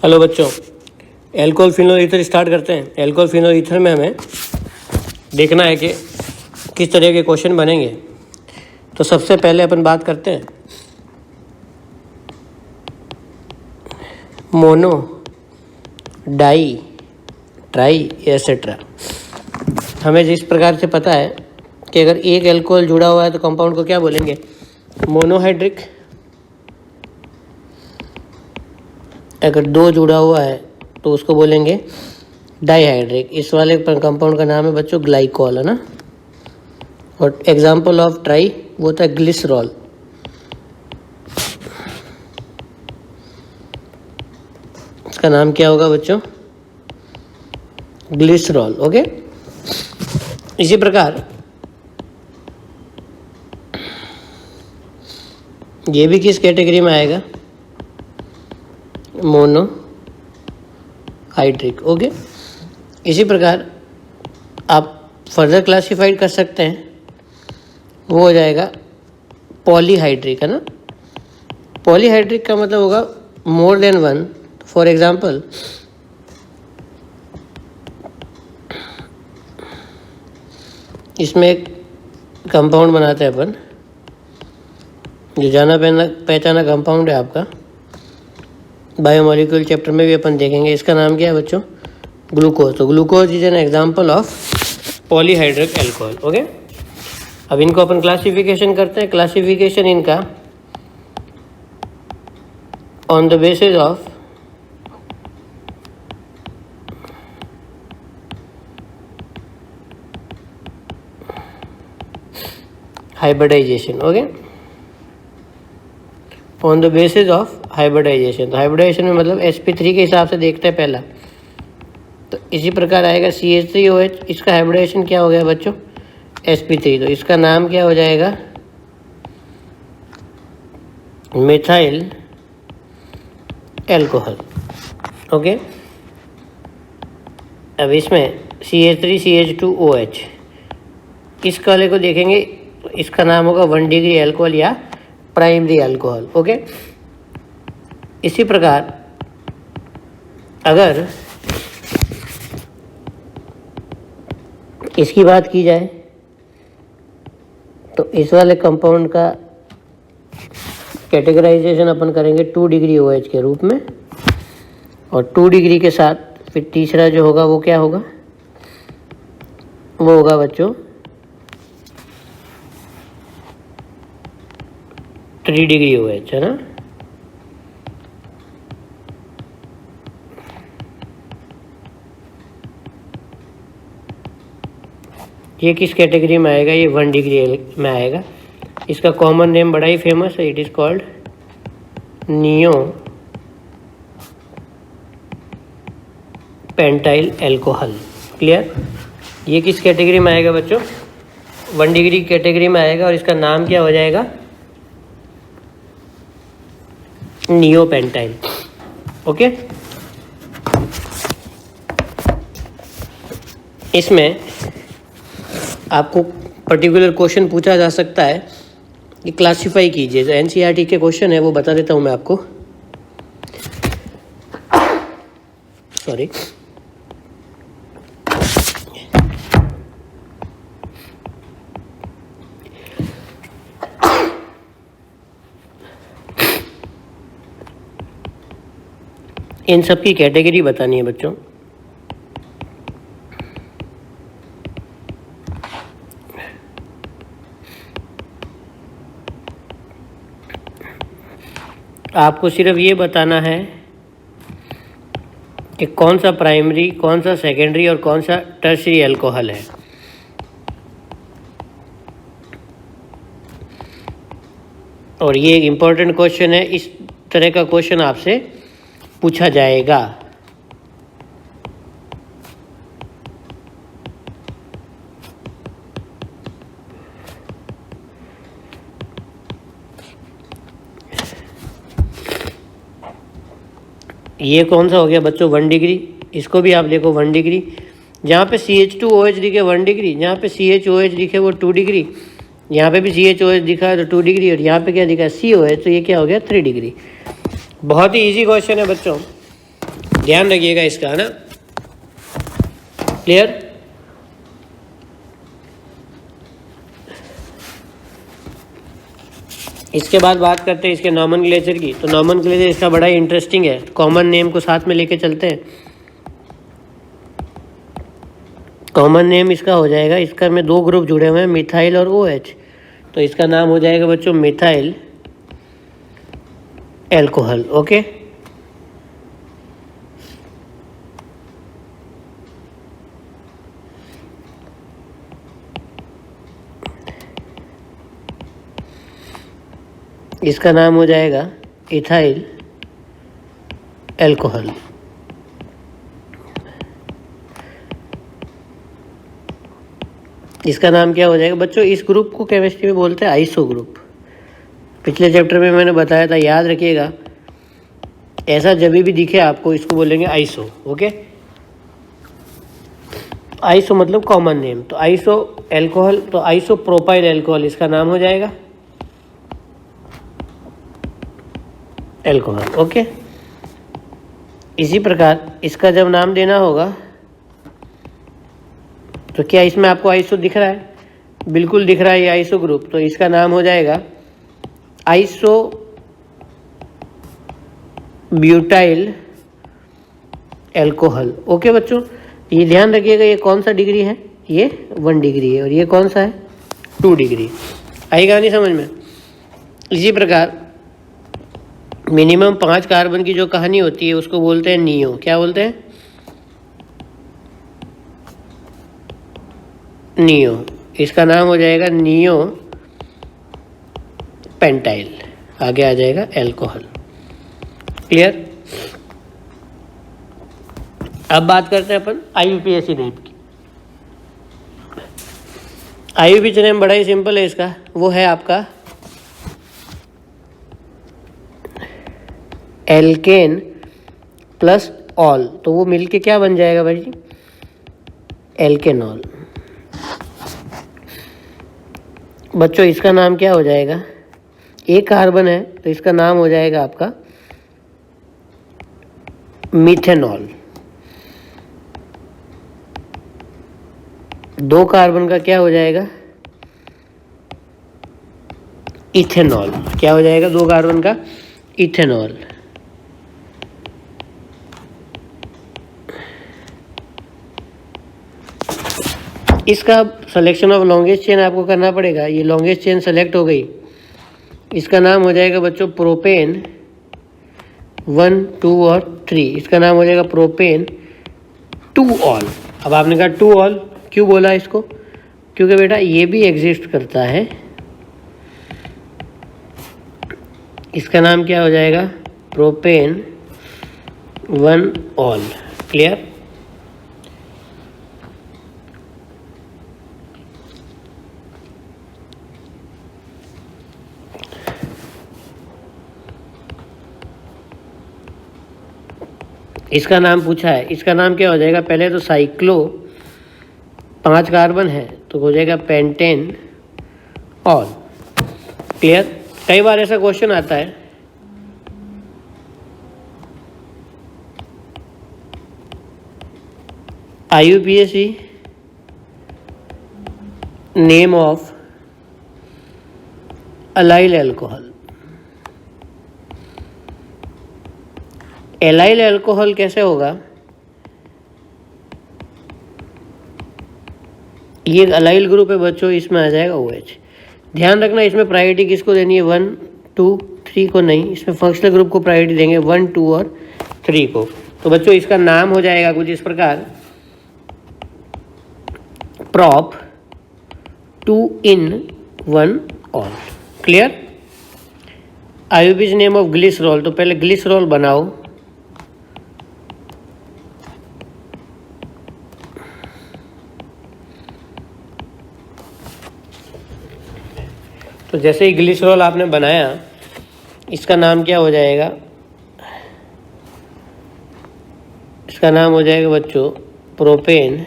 Hello बच्चों, alcohol phenol ether start करते हैं। एल्कोहल फिनोल ईथर में हमें देखना है कि किस तरह के क्वेश्चन बनेंगे। तो सबसे पहले अपन बात करते हैं मोनो, डाई, ट्राई एसेट्रा। हमें जिस प्रकार से पता है कि अगर एक एल्कोहल जुड़ा हुआ है तो कंपाउंड को क्या बोलेंगे? मोनोहाइड्रिक। अगर दो जुड़ा हुआ है तो उसको बोलेंगे डाईहाइड्रिक। इस वाले कंपाउंड का नाम है बच्चों ग्लाइकॉल, है ना। और एग्जाम्पल ऑफ ट्राई वो होता है ग्लिसरॉल। इसका नाम क्या होगा बच्चों? ग्लिसरॉल। ओके, इसी प्रकार ये भी किस कैटेगरी में आएगा? Mono hydric. ओके, इसी प्रकार आप फर्दर क्लासिफाइड कर सकते हैं, वो हो जाएगा पॉलीहाइड्रिक, है ना। पॉलीहाइड्रिक का मतलब होगा more than one. For example इसमें एक कंपाउंड बनाते हैं अपन, जो जाना पहचाना कंपाउंड है आपका, बायोमोलिक्यूल चैप्टर में भी अपन देखेंगे। इसका नाम क्या है बच्चों? ग्लूकोज। तो glucose is an example of polyhydric alcohol. Okay, अब इनको अपन क्लासिफिकेशन करते हैं। क्लासिफिकेशन इनका on the basis of hybridisation. Okay, on the basis of hybridisation. तो हाइब्रिडाइजेशन में मतलब sp3 के हिसाब से देखते हैं पहला। तो इसी प्रकार आएगा CH3OH। इसका हाइब्रिडाइजेशन क्या हो गया बच्चों? sp3। तो इसका नाम क्या हो जाएगा? Methyl alcohol. ओके, अब इसमें CH3CH2OH, इस वाले को देखेंगे, इसका नाम होगा 1 डिग्री एल्कोहल या प्राइमरी अल्कोहल। ओके, इसी प्रकार अगर इसकी बात की जाए तो इस वाले कंपाउंड का कैटेगराइजेशन अपन करेंगे 2 डिग्री OH के रूप में, और 2 डिग्री के साथ फिर तीसरा जो होगा वो क्या होगा? वो होगा बच्चों 3 डिग्री OH, है ना। ये किस कैटेगरी में आएगा? ये 1 डिग्री में आएगा। इसका कॉमन नेम बड़ा ही फेमस है, it is called neo pentyl alcohol. Clear? ये किस कैटेगरी में आएगा बच्चों? 1 डिग्री कैटेगरी में आएगा, और इसका नाम क्या हो जाएगा? Neo pentyl. ओके, इसमें आपको पर्टिकुलर क्वेश्चन पूछा जा सकता है कि क्लासिफाई कीजिए। जो NCERT के क्वेश्चन है वो बता देता हूँ मैं आपको। सॉरी, इन सब की कैटेगरी बतानी है बच्चों। आपको सिर्फ ये बताना है कि कौन सा प्राइमरी, कौन सा सेकेंडरी और कौन सा टर्शियरी अल्कोहल है। और ये एक इम्पोर्टेंट क्वेश्चन है, इस तरह का क्वेश्चन आपसे पूछा जाएगा। ये कौन सा हो गया बच्चों? 1 डिग्री। इसको भी आप देखो 1 डिग्री। जहाँ पे CH2OH दिखे 1 डिग्री, जहाँ पे CHOH दिखे वो 2 डिग्री, यहाँ पे भी CHOH दिखा है तो 2 डिग्री, और यहाँ पे क्या दिखा है? COH, तो ये क्या हो गया? 3 डिग्री। बहुत ही इजी क्वेश्चन है बच्चों। ध्यान रखिएगा इसका, है ना, क्लियर। इसके बाद बात करते हैं इसके नॉमेनक्लेचर की। तो नॉमेनक्लेचर इसका बड़ा ही इंटरेस्टिंग है। कॉमन नेम को साथ में लेके चलते हैं। कॉमन नेम इसका हो जाएगा, इसका में दो ग्रुप जुड़े हुए हैं, मिथाइल और OH। तो इसका नाम हो जाएगा बच्चों मिथाइल एल्कोहल। ओके, इसका नाम हो जाएगा इथाइल एल्कोहल। इसका नाम क्या हो जाएगा बच्चों? इस ग्रुप को केमिस्ट्री में बोलते हैं आइसो ग्रुप। पिछले चैप्टर में मैंने बताया था, याद रखिएगा। ऐसा जब भी दिखे आपको, इसको बोलेंगे आइसो। ओके, आइसो मतलब कॉमन नेम। तो आइसो एल्कोहल, तो आइसो प्रोपाइल एल्कोहल इसका नाम हो जाएगा एल्कोहल। ओके, इसी प्रकार इसका जब नाम देना होगा, तो क्या इसमें आपको आइसो दिख रहा है? बिल्कुल दिख रहा है, ये आइसो ग्रुप। तो इसका नाम हो जाएगा आइसो ब्यूटाइल एल्कोहल। ओके बच्चों, ये ध्यान रखिएगा, ये कौन सा डिग्री है? ये 1 डिग्री है। और ये कौन सा है? 2 डिग्री। आएगा नहीं समझ में? इसी प्रकार मिनिमम 5 कार्बन की जो कहानी होती है उसको बोलते हैं नियो। क्या बोलते हैं? नियो। इसका नाम हो जाएगा नियो पेंटाइल। आगे आ जाएगा एल्कोहल। क्लियर? अब बात करते हैं अपन IUPAC नेम की। IUPAC नेम बड़ा ही सिंपल है इसका, वो है आपका एल्केन प्लस ऑल। तो वो मिलके क्या बन जाएगा भाई जी? एल्केनॉल। बच्चों इसका नाम क्या हो जाएगा? एक कार्बन है तो इसका नाम हो जाएगा आपका मिथेनॉल। 2 कार्बन का क्या हो जाएगा? इथेनॉल। क्या हो जाएगा 2 कार्बन का? इथेनॉल। इसका सिलेक्शन ऑफ लॉन्गेस्ट चेन आपको करना पड़ेगा। ये लॉन्गेस्ट चेन सेलेक्ट हो गई, इसका नाम हो जाएगा बच्चों प्रोपेन 1, 2 और 3। इसका नाम हो जाएगा प्रोपेन 2 ऑल। अब आपने कहा 2 ऑल क्यों बोला इसको? क्योंकि बेटा ये भी एग्जिस्ट करता है। इसका नाम क्या हो जाएगा? Propane 1 all. क्लियर? इसका नाम पूछा है, इसका नाम क्या हो जाएगा? पहले तो साइक्लो 5 कार्बन है तो हो जाएगा पेंटेन ऑल। क्लियर? कई बार ऐसा क्वेश्चन आता है, IUPAC name of allyl alcohol. Allyl alcohol कैसे होगा? ये अलाइल ग्रुप है बच्चों, इसमें आ जाएगा OH। ध्यान रखना इसमें प्रायोरिटी किसको देनी है? 1, 2, 3 को नहीं, इसमें फंक्शनल ग्रुप को प्रायोरिटी देंगे, 1, 2 और 3 को। तो बच्चों इसका नाम हो जाएगा कुछ इस प्रकार, prop 2 in 1 all. Clear? IUPAC name of glycerol. तो पहले ग्लिसरॉल बनाओ, तो जैसे ही ग्लिसरॉल आपने बनाया, इसका नाम क्या हो जाएगा? इसका नाम हो जाएगा बच्चों प्रोपेन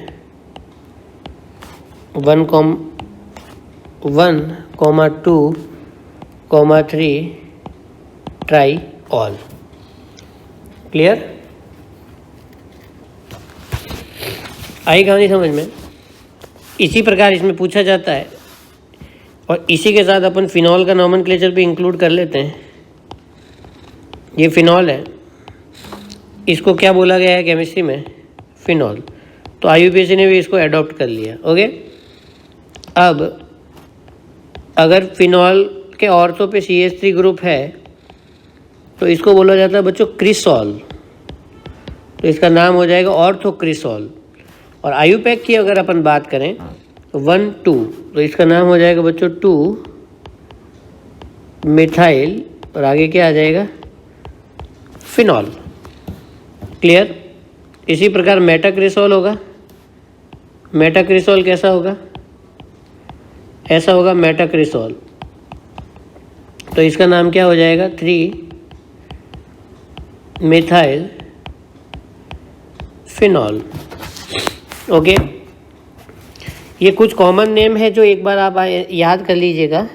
1,2,3 ट्राई ऑल। क्लियर? आई कहानी समझ में? इसी प्रकार इसमें पूछा जाता है और इसी के साथ अपन फिनॉल का नॉमेनक्लेचर भी इंक्लूड कर लेते हैं। ये फिनॉल है, इसको क्या बोला गया है केमिस्ट्री में? फिनॉल। तो IUPAC ने भी इसको अडॉप्ट कर लिया। ओके, अब अगर फिनॉल के ऑर्थो पे CH3 ग्रुप है तो इसको बोला जाता है बच्चों क्रिसॉल, तो इसका नाम हो जाएगा ऑर्थोक्रिसॉल। और IUPAC की अगर अपन बात करें तो 1 2, तो इसका नाम हो जाएगा बच्चों 2 मिथाइल, और आगे क्या आ जाएगा? फिनॉल। क्लियर? इसी प्रकार मेटाक्रिसॉल होगा। मेटाक्रिसॉल कैसा होगा? ऐसा होगा मेटाक्रिसॉल, तो इसका नाम क्या हो जाएगा? 3 मिथाइल फिनॉल। ओके, ये कुछ कॉमन नेम है जो एक बार आप याद कर लीजिएगा।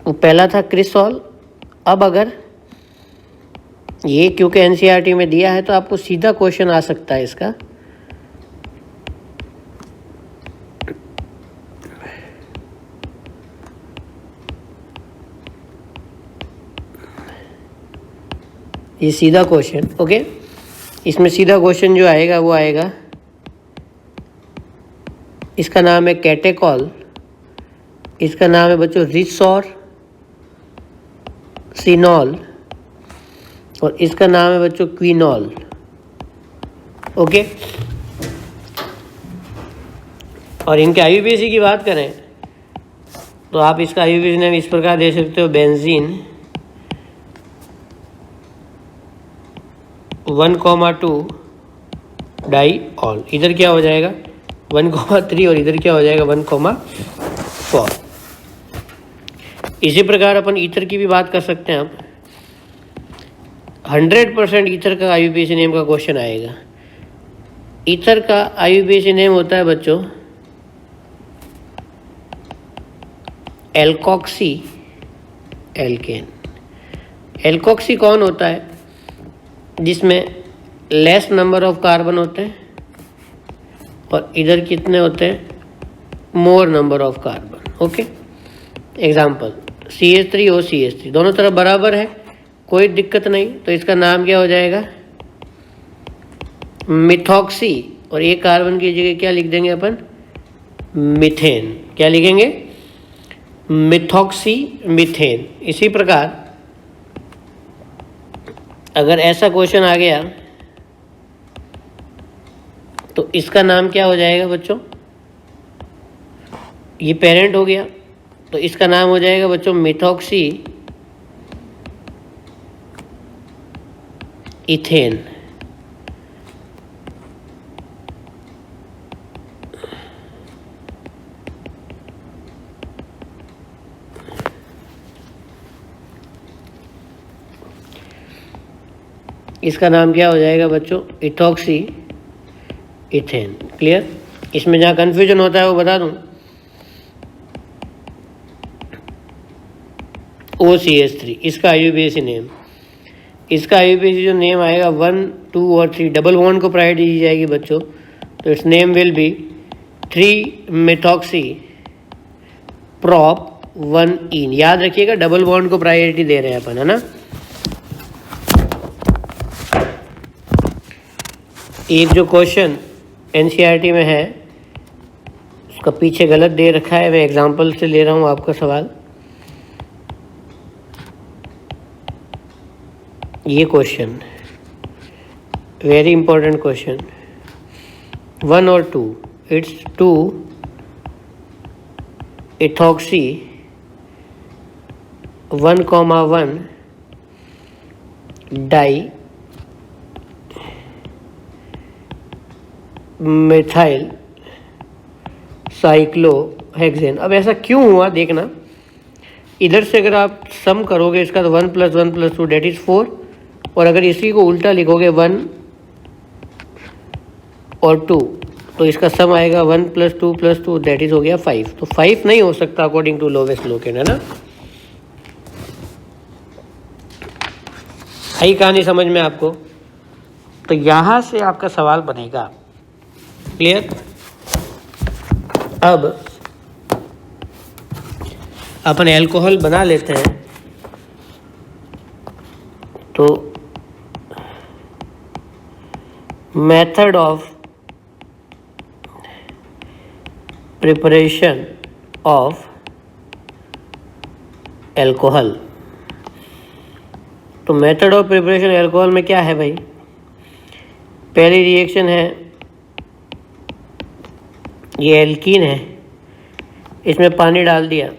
वो पहला था क्रिसॉल। अब अगर ये क्योंकि NCERT में दिया है तो आपको सीधा क्वेश्चन आ सकता है इसका। ये सीधा क्वेश्चन, ओके, इसमें सीधा क्वेश्चन जो आएगा वो आएगा, इसका नाम है कैटेकॉल, इसका नाम है बच्चों रिसोर सिनॉल, और इसका नाम है बच्चों क्विनॉल। ओके, और इनके IUPAC की बात करें तो आप इसका IUPAC नाम इस प्रकार दे सकते हो, बेंजीन 1,2 डाईऑल। इधर क्या हो जाएगा? 1,3, और इधर क्या हो जाएगा? 1,4। इसी प्रकार अपन ईथर की भी बात कर सकते हैं। आप 100% ईथर का IUPAC नेम का क्वेश्चन आएगा। ईथर का IUPAC नेम होता है बच्चों एल्कोक्सी एल्केन। एल्कोक्सी कौन होता है? जिसमें लेस नंबर ऑफ कार्बन होते हैं और इधर कितने होते हैं? मोर number of carbon. Okay, example CH3 और CH3 दोनों तरफ बराबर है, कोई दिक्कत नहीं, तो इसका नाम क्या हो जाएगा? मिथॉक्सी, और एक कार्बन की जगह क्या लिख देंगे अपन? मीथेन। क्या लिखेंगे? Methoxy methane. इसी प्रकार अगर ऐसा क्वेश्चन आ गया तो इसका नाम क्या हो जाएगा बच्चों? ये पेरेंट हो गया, तो इसका नाम हो जाएगा बच्चों मिथॉक्सी इथेन। इसका नाम क्या हो जाएगा बच्चों? Ethoxy ethane. क्लियर? इसमें जहाँ कन्फ्यूजन होता है वो बता दूं, OCH3 इसका IUPAC नेम, इसका IUPAC जो नेम आएगा 1 2 और 3 डबल बॉन्ड को प्रायोरिटी दी जाएगी बच्चों, तो it's name will be 3 methoxy prop 1 इन। याद रखिएगा डबल बॉन्ड को प्रायोरिटी दे रहे हैं अपन, है ना। एक जो क्वेश्चन NCERT में है उसका पीछे गलत दे रखा है, मैं एग्जांपल से ले रहा हूँ आपका सवाल। ये क्वेश्चन वेरी इंपॉर्टेंट क्वेश्चन, 1 और 2, it's 2 ethoxy 1,1 di methyl cyclohexane. अब ऐसा क्यों हुआ देखना, इधर से अगर आप सम करोगे इसका तो 1 + 1 + 2 दैट इज 4, और अगर इसी को उल्टा लिखोगे 1 और 2 तो इसका सम आएगा 1 + 2 + 2 दैट इज हो गया 5। तो 5 नहीं हो सकता अकॉर्डिंग टू लोवेस्ट लोकेन, है ना। आई कहानी समझ में आपको? तो यहाँ से आपका सवाल बनेगा। क्लियर? अब अपन एल्कोहल बना लेते हैं। तो method of preparation of alcohol. तो मेथड ऑफ प्रिपरेशन एल्कोहल में क्या है भाई? पहली रिएक्शन है, ये एल्कीन है, इसमें पानी डाल दिया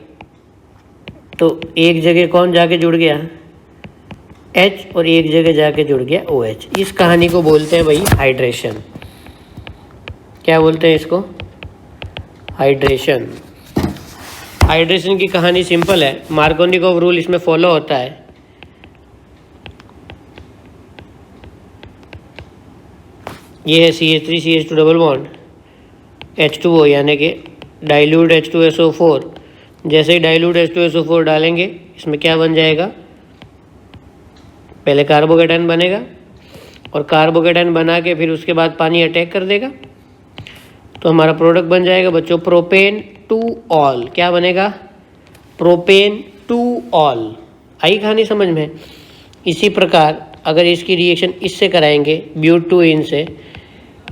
तो एक जगह कौन जाके जुड़ गया? H, और एक जगह जाके जुड़ गया OH। इस कहानी को बोलते हैं भाई हाइड्रेशन। क्या बोलते हैं इसको? हाइड्रेशन। हाइड्रेशन की कहानी सिंपल है, मार्कोनिकोव रूल इसमें फॉलो होता है। ये है CH3CH2 डबल बॉन्ड H2O, यानी कि डाइल्यूट H2SO4। जैसे ही डाइल्यूट H2SO4 डालेंगे इसमें क्या बन जाएगा? पहले कार्बोकेटायन बनेगा और कार्बोकेटायन बना के फिर उसके बाद पानी अटैक कर देगा तो हमारा प्रोडक्ट बन जाएगा बच्चों प्रोपेन टू ऑल। क्या बनेगा? Propane two all. आई कहानी समझ में? इसी प्रकार अगर इसकी रिएक्शन इससे कराएंगे ब्यूट-2-इन से,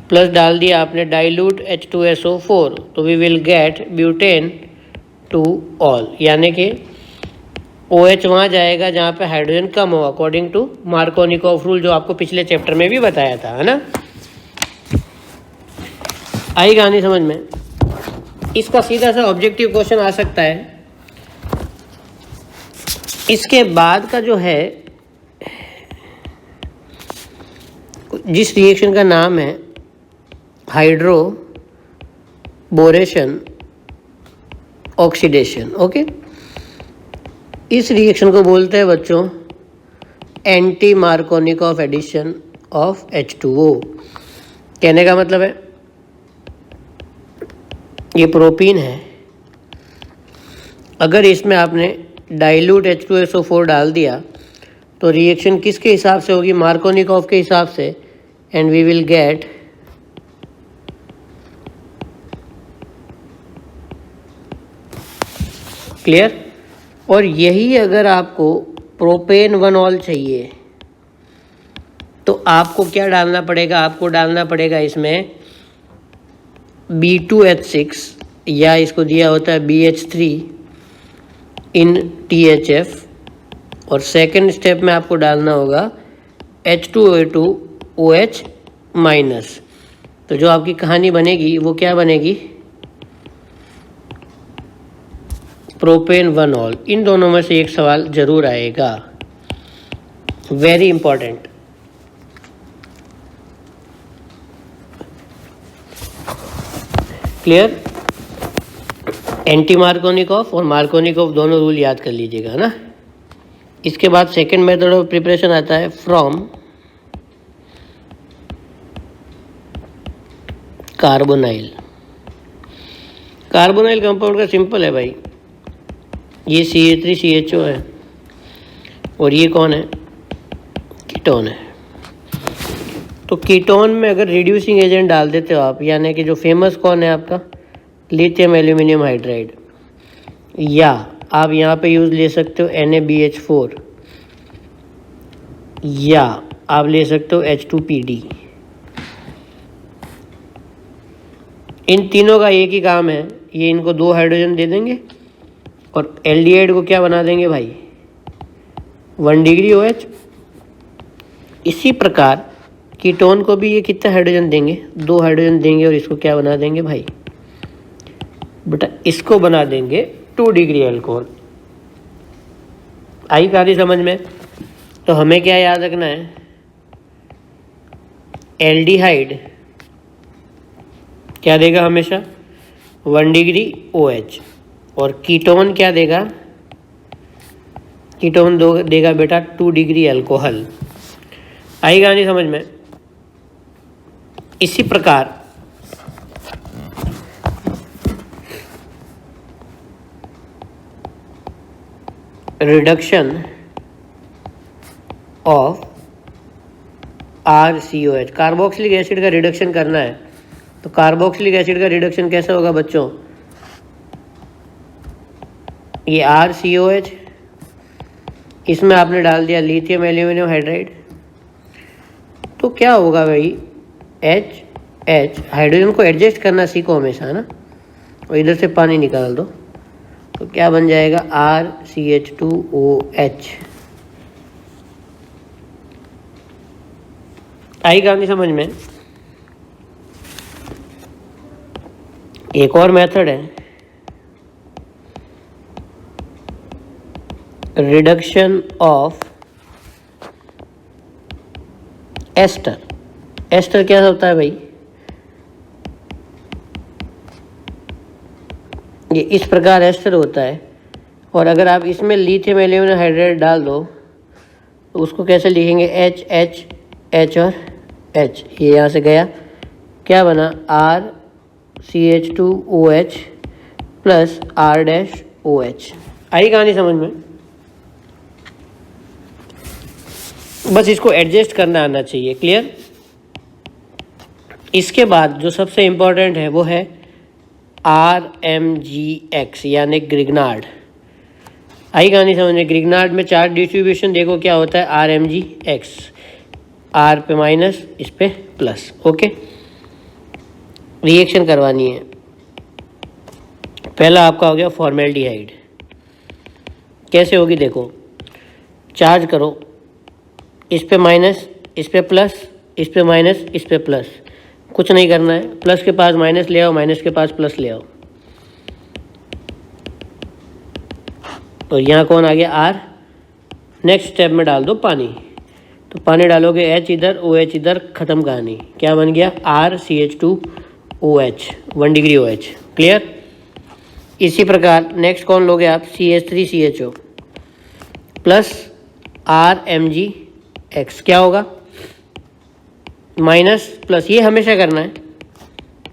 प्लस डाल दिया आपने डाइल्यूट H2SO4 तो we will get butan two ol, यानी कि OH वहाँ जाएगा जहाँ पे हाइड्रोजन कम हो, अकॉर्डिंग टू मार्कोनिकोव रूल, जो आपको पिछले चैप्टर में भी बताया था, है ना? आई कहानी समझ में? इसका सीधा सा ऑब्जेक्टिव क्वेश्चन आ सकता है। इसके बाद का जो है, जिस रिएक्शन का नाम है हाइड्रोबोरेशन ऑक्सीडेशन, ओके, इस रिएक्शन को बोलते हैं बच्चों anti Markovnikov addition of H2O। कहने का मतलब है ये प्रोपीन है, अगर इसमें आपने डाइल्यूट H2SO4 डाल दिया तो रिएक्शन किसके हिसाब से होगी? मार्कोनिकोव के हिसाब से, and we will get clear. और यही अगर आपको प्रोपेन 1-ऑल चाहिए तो आपको क्या डालना पड़ेगा? आपको डालना पड़ेगा इसमें B2H6, या इसको दिया होता है BH3 इन THF, और सेकंड स्टेप में आपको डालना होगा H2O2OH माइनस। तो जो आपकी कहानी बनेगी वो क्या बनेगी? प्रोपेन 1-ऑल। इन दोनों में से एक सवाल जरूर आएगा, very important. Clear? Anti Markovnikov और मार्कोनिकोव दोनों रूल याद कर लीजिएगा ना। इसके बाद सेकंड मेथड ऑफ प्रिपरेशन आता है फ्रॉम कार्बोनाइल। कार्बोनाइल कंपाउंड का सिंपल है भाई, ये CH3CHO है और ये कौन है? कीटोन है। तो कीटोन में अगर रिड्यूसिंग एजेंट डाल देते हो आप, यानी कि जो फेमस कौन है आपका? लिथियम एल्यूमिनियम हाइड्राइड, या आप यहाँ पे यूज़ ले सकते हो NaBH4, या आप ले सकते हो H2PD। इन तीनों का एक ही काम है, ये इनको 2 हाइड्रोजन दे देंगे और एल्डिहाइड को क्या बना देंगे भाई? 1 डिग्री OH। इसी प्रकार कीटोन को भी ये कितने हाइड्रोजन देंगे? 2 हाइड्रोजन देंगे और इसको क्या बना देंगे भाई? बेटा इसको बना देंगे 2 डिग्री अल्कोहल। आई कहानी समझ में? तो हमें क्या याद रखना है? एल्डिहाइड क्या देगा हमेशा? 1 डिग्री OH, और कीटोन क्या देगा? कीटोन देगा बेटा 2 डिग्री अल्कोहल। आई कहानी समझ में? इसी प्रकार reduction of RCOH। Carboxylic acid का रिडक्शन करना है, तो कार्बोक्सिलिक एसिड का रिडक्शन कैसे होगा बच्चों? ये RCOH, इसमें आपने डाल दिया लिथियम एल्यूमिनियम हाइड्राइड, तो क्या होगा भाई? H हाइड्रोजन को एडजस्ट करना सीखो हमेशा, है ना, और इधर से पानी निकाल दो, तो क्या बन जाएगा? RCH2OH। आई कहानी समझ में? एक और मेथड है, रिडक्शन ऑफ एस्टर। एस्टर क्या होता है भाई? ये इस प्रकार एस्टर होता है, और अगर आप इसमें लिथियम एल्यूमिनियम हाइड्राइड डाल दो तो उसको कैसे लिखेंगे? H और H, ये यहाँ से गया, क्या बना? RCH2OH plus R-OH। आई कहानी समझ में? बस इसको एडजस्ट करना आना चाहिए। क्लियर? इसके बाद जो सबसे इम्पोर्टेंट है वो है RMGX यानी ग्रिग्नार्ड। आई कहानी समझ में? ग्रिग्नार्ड में चार्ज डिस्ट्रीब्यूशन देखो क्या होता है? RMGX, R पे माइनस, इस पे प्लस। ओके, रिएक्शन करवानी है। पहला आपका हो गया फॉर्मेल्डिहाइड। कैसे होगी देखो, चार्ज करो, इस पे माइनस, इस पे प्लस, इस पे माइनस, इस पे प्लस, कुछ नहीं करना है, प्लस के पास माइनस ले आओ, माइनस के पास प्लस ले आओ, तो यहाँ कौन आ गया? R। नेक्स्ट स्टेप में डाल दो पानी, तो पानी डालोगे, H इधर, OH इधर, ख़त्म कहानी। क्या बन गया? RCH2OH, 1 degree OH। क्लियर? इसी प्रकार नेक्स्ट कौन लोगे आप? CH3CHO plus RMGX। क्या होगा? माइनस प्लस, ये हमेशा करना है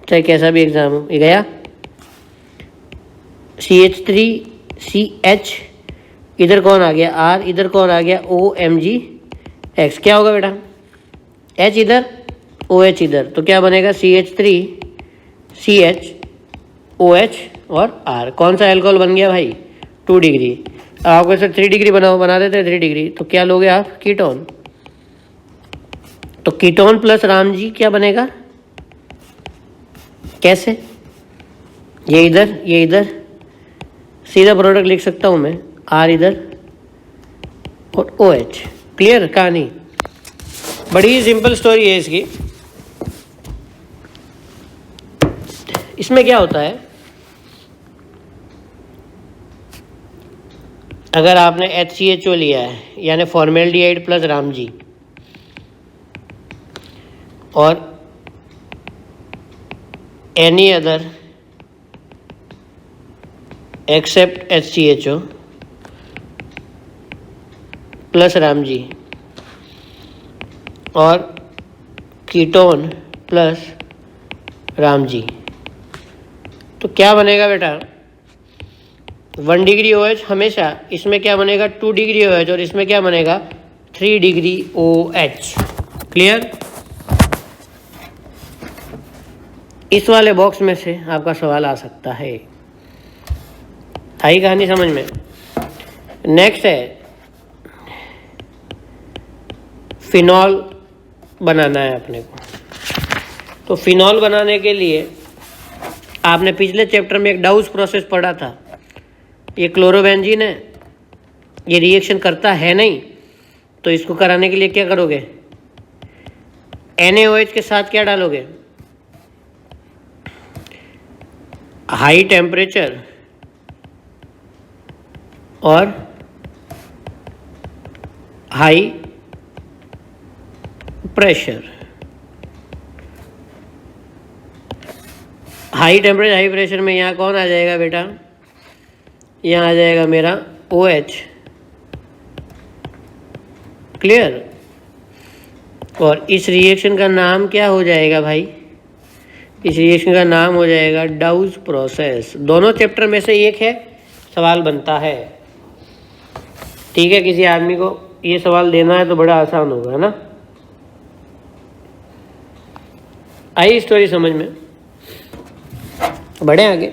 चाहे कैसा भी एग्जाम हो। ये गया CH3CH, इधर कौन आ गया? R, इधर कौन आ गया? OMGX। क्या होगा बेटा? H इधर, OH इधर, तो क्या बनेगा? CH3CHOH और R। कौन सा एल्कोहल बन गया भाई? 2 डिग्री। आपको सर 3 डिग्री बना देते हैं 3 डिग्री, तो क्या लोगे आप? कीटोन। तो कीटोन प्लस रामजी क्या बनेगा? कैसे? ये इधर, ये इधर, सीधा प्रोडक्ट लिख सकता हूं मैं, R इधर और OH। क्लियर कहानी? बड़ी सिंपल स्टोरी है इसकी। इसमें क्या होता है, अगर आपने HCHO लिया है यानी फॉर्मेल्डिहाइड प्लस रामजी, और any other except HCHO plus रामजी, और कीटोन प्लस रामजी, तो क्या बनेगा बेटा? 1 डिग्री OH हमेशा, इसमें क्या बनेगा? 2 डिग्री OH, और इसमें क्या बनेगा? 3 डिग्री OH। क्लियर? इस वाले बॉक्स में से आपका सवाल आ सकता है। आई कहानी समझ में? नेक्स्ट है फिनॉल बनाना है अपने को। तो फिनॉल बनाने के लिए आपने पिछले चैप्टर में एक डाउस प्रोसेस पढ़ा था। ये क्लोरोबेंजीन है, ये रिएक्शन करता है नहीं, तो इसको कराने के लिए क्या करोगे? NaOH के साथ क्या डालोगे? हाई टेम्परेचर और high pressure. High temperature high pressure में यहाँ कौन आ जाएगा बेटा? यहाँ आ जाएगा मेरा OH। क्लियर? और इस रिएक्शन का नाम क्या हो जाएगा भाई? इस रिएक्शन का नाम हो जाएगा डाउस प्रोसेस। दोनों चैप्टर में से एक है, सवाल बनता है। ठीक है, किसी आदमी को ये सवाल देना है तो बड़ा आसान होगा, है ना? आई स्टोरी समझ में? बढ़े आगे।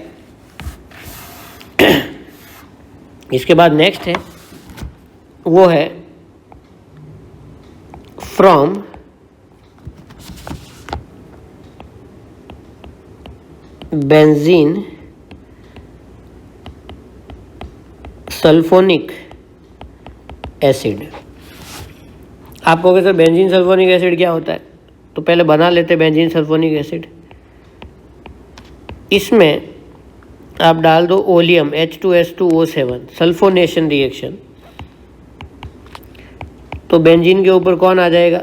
इसके बाद नेक्स्ट है, वो है फ्रॉम बेंजीन सल्फोनिक एसिड। आप कहोगे सर बेंजीन सल्फोनिक एसिड क्या होता है? तो पहले बना लेते बेंजीन सल्फोनिक एसिड। इसमें आप डाल दो ओलियम H2S2O7, सल्फोनेशन रिएक्शन, तो बेंजीन के ऊपर कौन आ जाएगा?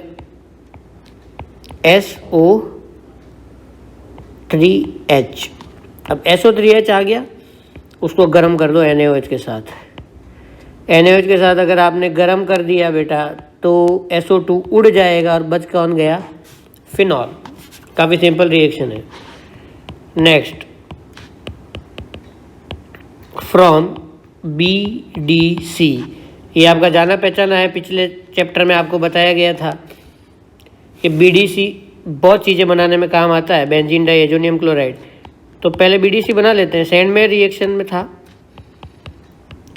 SO3H। अब SO3H आ गया, उसको गर्म कर दो NaOH के साथ। NaOH के साथ अगर आपने गर्म कर दिया बेटा तो SO2 उड़ जाएगा और बच कौन गया? फिनॉल। काफ़ी सिंपल रिएक्शन है। नेक्स्ट, फ्रॉम BDC, ये आपका जाना पहचाना है, पिछले चैप्टर में आपको बताया गया था कि BDC बहुत चीज़ें बनाने में काम आता है, बेंजीन डाइएजोनियम क्लोराइड। तो पहले BDC बना लेते हैं। सेंडमेयर रिएक्शन में था,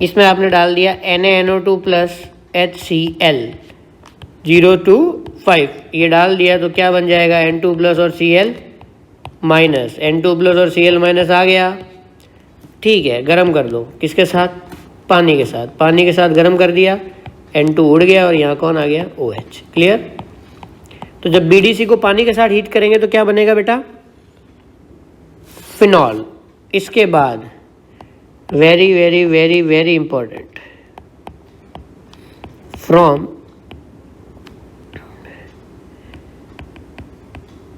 इसमें आपने डाल दिया NaNO2 प्लस HCl 025, ये डाल दिया तो क्या बन जाएगा? N2 प्लस और Cl माइनस। N2 प्लस और Cl माइनस आ गया, ठीक है, गरम कर दो। किसके साथ? पानी के साथ। पानी के साथ गरम कर दिया, N2 उड़ गया और यहाँ कौन आ गया? OH। क्लियर? तो जब BDC को पानी के साथ हीट करेंगे तो क्या बनेगा बेटा? फिनॉल। इसके बाद very very very very important, from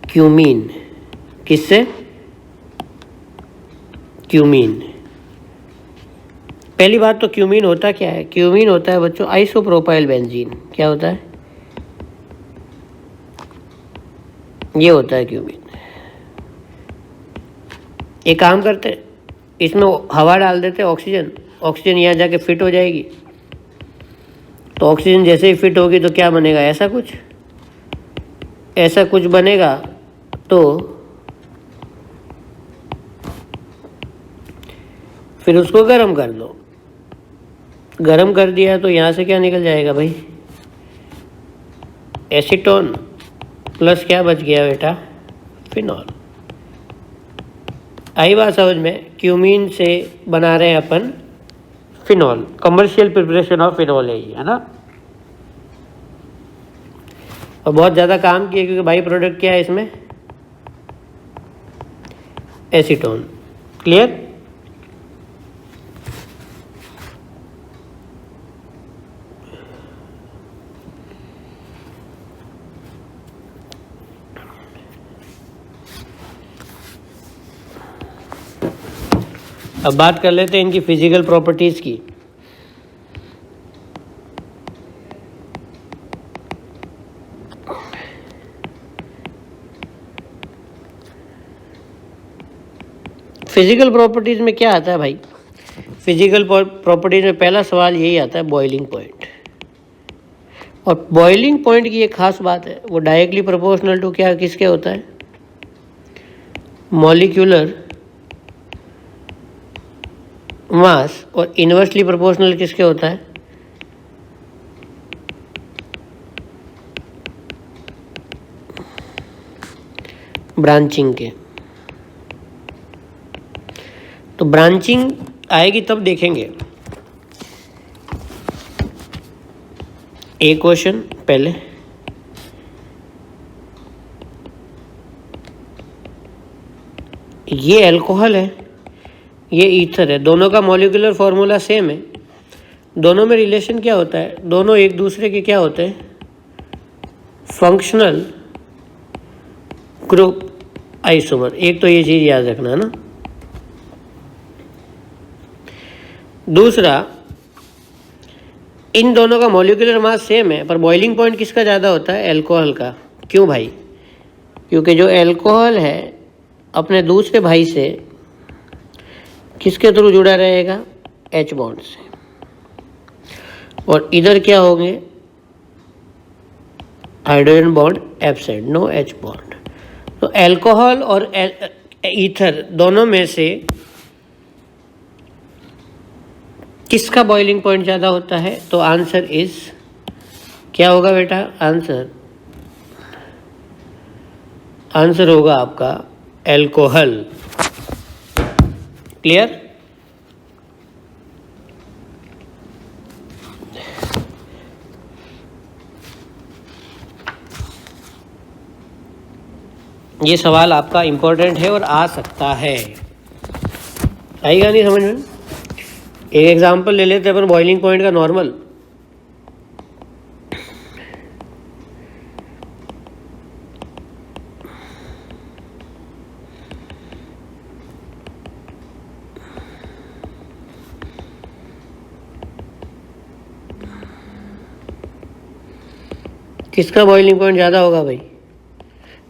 cumene. किससे? क्यूमीन। पहली बात तो क्यूमीन होता क्या है? क्यूमीन होता है बच्चों आइसोप्रोपाइल बेंजीन। क्या होता है? ये होता है क्यूमीन। एक काम करते हैं, इसमें हवा डाल देते हैं, ऑक्सीजन। ऑक्सीजन यहाँ जाके फिट हो जाएगी, तो ऑक्सीजन जैसे ही फिट होगी तो क्या बनेगा? ऐसा कुछ बनेगा। तो फिर उसको गर्म कर दो। गर्म कर दिया तो यहाँ से क्या निकल जाएगा भाई? एसीटोन प्लस क्या बच गया बेटा? फिनॉल। आई बात समझ में? क्यूमीन से बना रहे हैं अपन phenol. Commercial preparation of phenol है ये, है ना? और बहुत ज़्यादा काम किया क्योंकि बाई प्रोडक्ट क्या है इसमें? एसीटोन। क्लियर? अब बात कर लेते हैं इनकी फिजिकल प्रॉपर्टीज़ की। फिजिकल प्रॉपर्टीज़ में क्या आता है भाई? फिजिकल प्रॉपर्टीज़ में पहला सवाल यही आता है, बॉइलिंग पॉइंट। और बॉइलिंग पॉइंट की एक खास बात है, वो डायरेक्टली प्रोपोर्शनल टू क्या किसके होता है? Molecular mass. और इन्वर्सली प्रोपोर्शनल किसके होता है? ब्रांचिंग के। तो ब्रांचिंग आएगी तब देखेंगे। एक क्वेश्चन पहले, ये अल्कोहल है, ये ईथर है, दोनों का मॉलिक्यूलर फॉर्मूला सेम है। दोनों में रिलेशन क्या होता है? दोनों एक दूसरे के क्या होते हैं? Functional group isomer. एक तो ये चीज़ याद रखना है ना। दूसरा, इन दोनों का मॉलिक्यूलर मास सेम है, पर बॉइलिंग पॉइंट किसका ज़्यादा होता है? अल्कोहल का। क्यों भाई? क्योंकि जो अल्कोहल है अपने दूसरे भाई से किसके थ्रू जुड़ा रहेगा? H बॉन्ड से। और इधर क्या होंगे? Hydrogen bond absent, no H bond. तो अल्कोहल और ईथर दोनों में से किसका बॉइलिंग पॉइंट ज़्यादा होता है? तो आंसर इज क्या होगा बेटा? आंसर होगा आपका अल्कोहल। क्लियर? ये सवाल आपका इम्पोर्टेंट है और आ सकता है। आएगा नहीं समझ में? एक एग्जांपल ले लेते हैं अपन बॉइलिंग पॉइंट का नॉर्मल। किसका बॉइलिंग पॉइंट ज़्यादा होगा भाई?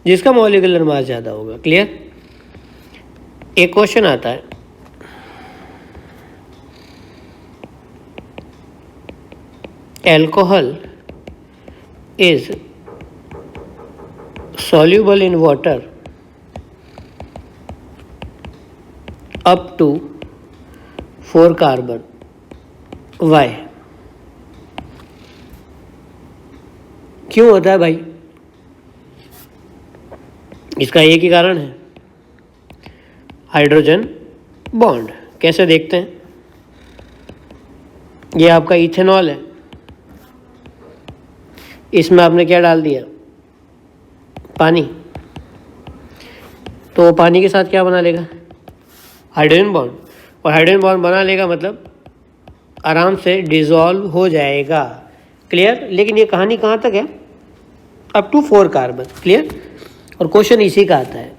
जिसका मॉलिक्यूलर मास ज़्यादा होगा। क्लियर? एक क्वेश्चन आता है, alcohol is soluble in water up to 4 carbon. Why? क्यों होता है भाई? इसका एक ही कारण है, हाइड्रोजन बॉन्ड। कैसे देखते हैं? ये आपका इथेनॉल है, इसमें आपने क्या डाल दिया? पानी। तो वो पानी के साथ क्या बना लेगा? Hydrogen bond. और हाइड्रोजन बॉन्ड बना लेगा मतलब आराम से डिसॉल्व हो जाएगा। क्लियर? लेकिन ये कहानी कहाँ तक है? Up to 4 carbon. क्लियर? और क्वेश्चन इसी का आता है।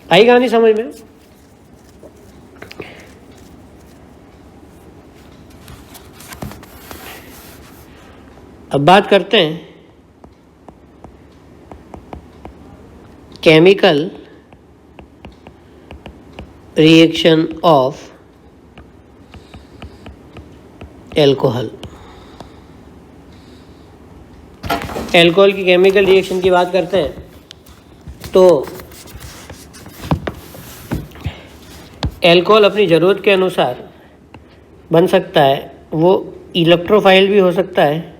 आई कहानी समझ में? अब बात करते हैं chemical reaction of alcohol. Alcohol की केमिकल रिएक्शन की बात करते हैं तो एल्कोहल अपनी ज़रूरत के अनुसार बन सकता है। वो इलेक्ट्रोफाइल भी हो सकता है,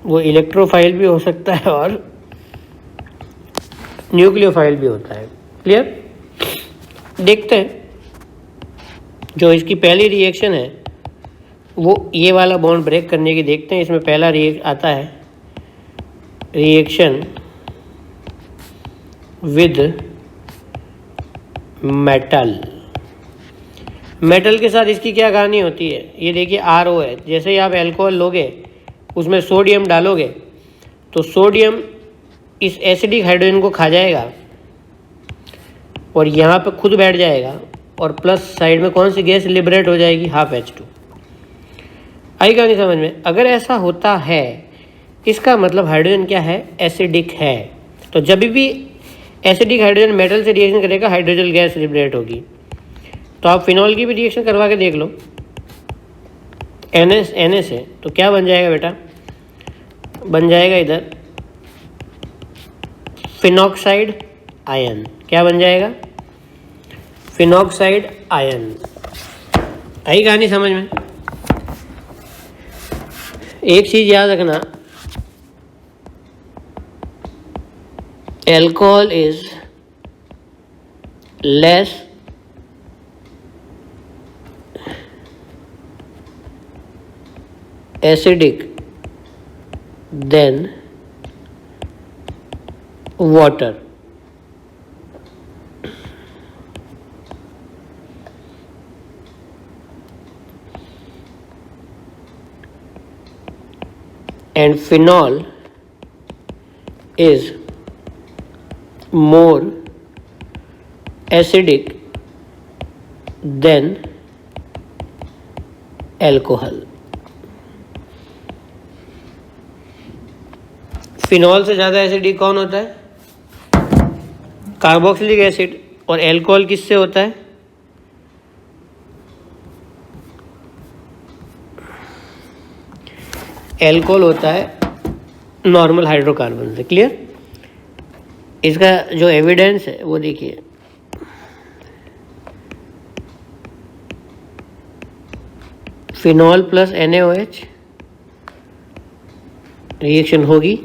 वो इलेक्ट्रोफाइल भी हो सकता है और न्यूक्लियोफाइल भी होता है। क्लियर? देखते हैं, जो इसकी पहली रिएक्शन है वो ये वाला बॉन्ड ब्रेक करने की देखते हैं। इसमें पहला आता है रिएक्शन विद मेटल। मेटल के साथ इसकी क्या कहानी होती है? ये देखिए RO है। जैसे ही आप एल्कोहल लोगे उसमें सोडियम डालोगे तो सोडियम इस एसिडिक हाइड्रोजन को खा जाएगा और यहाँ पे खुद बैठ जाएगा और प्लस साइड में कौन सी गैस लिबरेट हो जाएगी? Half H2। आई कहानी समझ में? अगर ऐसा होता है इसका मतलब हाइड्रोजन क्या है? एसिडिक है। तो जब भी एसिडिक हाइड्रोजन मेटल से रिएक्शन करेगा हाइड्रोजन गैस लिबरेट होगी। तो आप फिनॉल की भी रिएक्शन करवा के देख लो, NS है तो क्या बन जाएगा बेटा? बन जाएगा इधर फिनॉक्साइड आयन। क्या बन जाएगा? Phenoxide ion. आई कहानी समझ में? एक चीज याद रखना, alcohol is less acidic than water. And phenol is more acidic than alcohol. Phenol से ज़्यादा एसिडिक कौन होता है? Carboxylic acid. और एल्कोहल किससे होता है? एल्कोहल होता है नॉर्मल हाइड्रोकार्बन से। क्लियर? इसका जो एविडेंस है वो देखिए, फिनॉल प्लस NaOH रिएक्शन होगी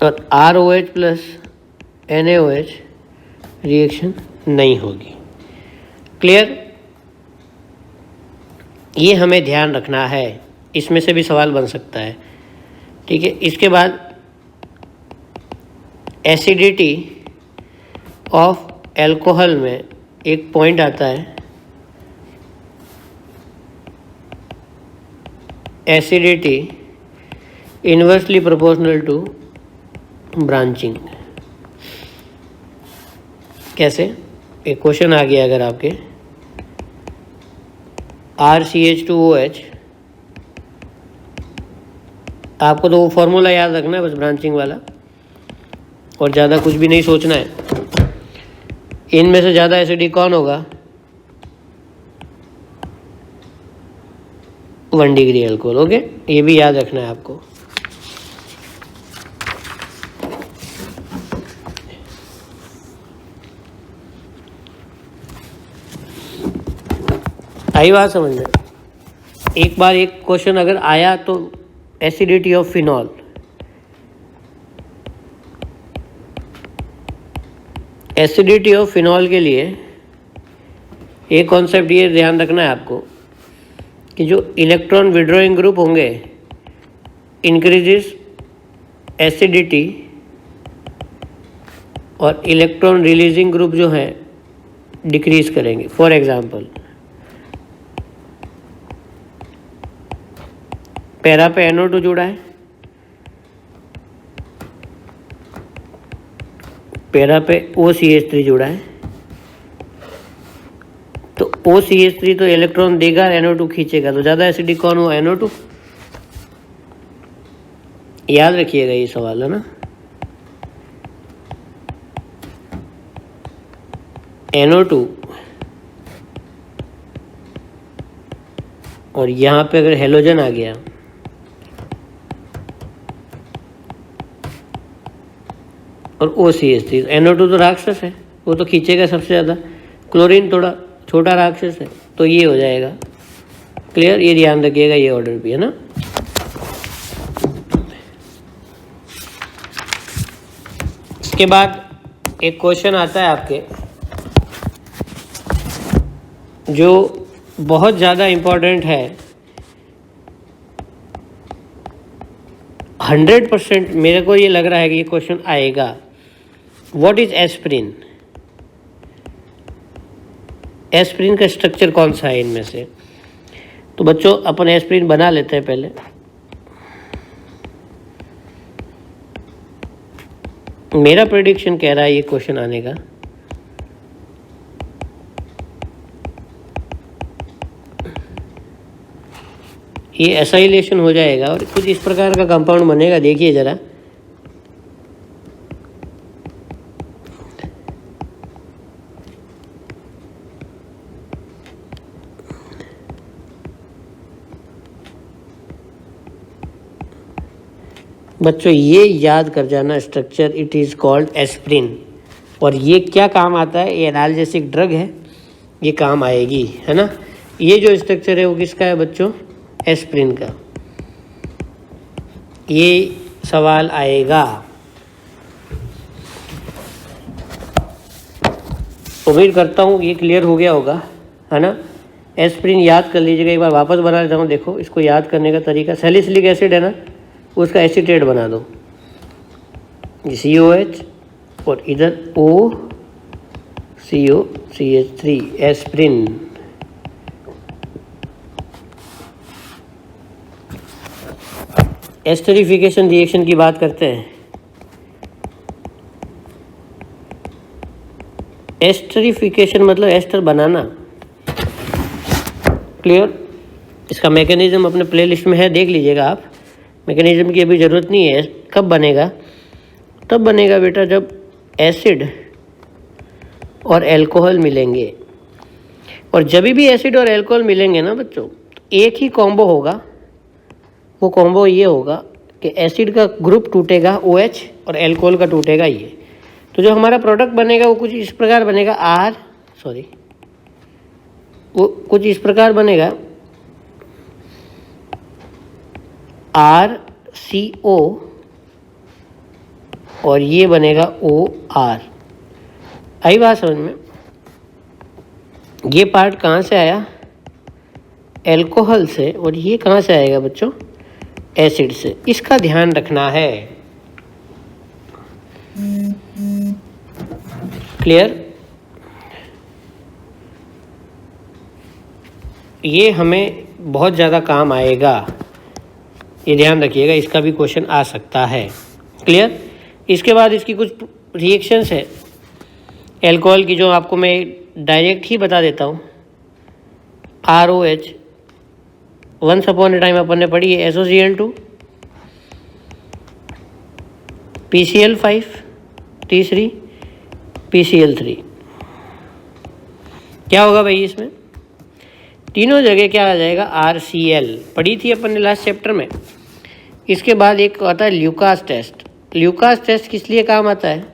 और ROH प्लस NaOH रिएक्शन नहीं होगी। क्लियर? ये हमें ध्यान रखना है, इसमें से भी सवाल बन सकता है। ठीक है, इसके बाद एसिडिटी ऑफ एल्कोहल में एक पॉइंट आता है, acidity inversely proportional to branching. कैसे? एक क्वेश्चन आ गया अगर आपके, RCH2OH, आपको तो वो फॉर्मूला याद रखना है बस, ब्रांचिंग वाला, और ज़्यादा कुछ भी नहीं सोचना है। इनमें से ज़्यादा एसिडिक कौन होगा? 1 डिग्री एल्कोहल। ओके, ये भी याद रखना है आपको। आई बात समझ में? एक बार एक क्वेश्चन अगर आया तो acidity of phenol, acidity of phenol के लिए एक कॉन्सेप्ट ये ध्यान रखना है आपको कि जो इलेक्ट्रॉन विड्रॉइंग ग्रुप होंगे इंक्रीजेस एसिडिटी, और इलेक्ट्रॉन रिलीजिंग ग्रुप जो है डिक्रीज करेंगे। फॉर एग्जांपल, पैरा पे NO2 जुड़ा है, पैरा पे OCH3 जुड़ा है, तो OCH3 तो इलेक्ट्रॉन देगा, NO2 खींचेगा, तो ज़्यादा एसिडिक कौन हुआ? NO2। याद रखिएगा ये सवाल, है ना। NO2 और यहाँ पे अगर हेलोजन आ गया और OCH3, NO2 तो राक्षस है, वो तो खींचेगा सबसे ज़्यादा, क्लोरीन थोड़ा छोटा राक्षस है, तो ये हो जाएगा। क्लियर? ये ध्यान रखिएगा, ये ऑर्डर भी, है ना। इसके बाद एक क्वेश्चन आता है आपके जो बहुत ज़्यादा इम्पोर्टेंट है, 100% मेरे को ये लग रहा है कि ये क्वेश्चन आएगा। What is aspirin? एस्प्रिन का स्ट्रक्चर कौन सा है इनमें से? तो बच्चों अपन एस्प्रिन बना लेते हैं पहले। मेरा प्रेडिक्शन कह रहा है ये क्वेश्चन आने का। ये एसाइलेशन हो जाएगा और कुछ इस प्रकार का कंपाउंड बनेगा, देखिए जरा। बच्चों ये याद कर जाना structure, it is called aspirin. और ये क्या काम आता है? ये एनाल्जेसिक ड्रग है, ये काम आएगी, है ना। ये जो स्ट्रक्चर है वो किसका है बच्चों? एस्प्रिन का। ये सवाल आएगा, उम्मीद करता हूँ ये क्लियर हो गया होगा, है ना। एस्प्रिन याद कर लीजिएगा, एक बार वापस बना लेता हूँ। देखो इसको याद करने का तरीका, सैलिसिलिक एसिड है ना, उसका एसीटेट बना दो, COH और इधर OCOCH3, एस्प्रिन। एस्टरिफिकेशन रिएक्शन की बात करते हैं। एस्टरिफिकेशन मतलब एस्टर बनाना। क्लियर? इसका मैकेनिज्म अपने प्लेलिस्ट में है, देख लीजिएगा आप। मैकेनिज्म की अभी ज़रूरत नहीं है। कब बनेगा? तब बनेगा बेटा जब एसिड और एल्कोहल मिलेंगे। और जब भी एसिड और एल्कोहल मिलेंगे ना बच्चों, एक ही कॉम्बो होगा, वो कॉम्बो ये होगा कि एसिड का ग्रुप टूटेगा OH और एल्कोहल का टूटेगा ये। तो जो हमारा प्रोडक्ट बनेगा वो कुछ इस प्रकार बनेगा, वो कुछ इस प्रकार बनेगा RCO और ये बनेगा OR। आई बात समझ में? ये पार्ट कहाँ से आया? एल्कोहल से, और ये कहाँ से आएगा बच्चों? एसिड से। इसका ध्यान रखना है। क्लियर? ये हमें बहुत ज़्यादा काम आएगा, ये ध्यान रखिएगा, इसका भी क्वेश्चन आ सकता है। क्लियर? इसके बाद इसकी कुछ रिएक्शंस है एल्कोहल की, जो आपको मैं डायरेक्ट ही बता देता हूँ। ROH, once upon a time अपन ने पढ़ी है, SOCl2, PCl5, तीसरी PCl3। क्या होगा भाई इसमें? तीनों जगह क्या आ जाएगा? RCl पढ़ी थी अपन ने लास्ट चैप्टर में। इसके बाद एक आता है ल्यूकास टेस्ट। ल्यूकास टेस्ट किस लिए काम आता है?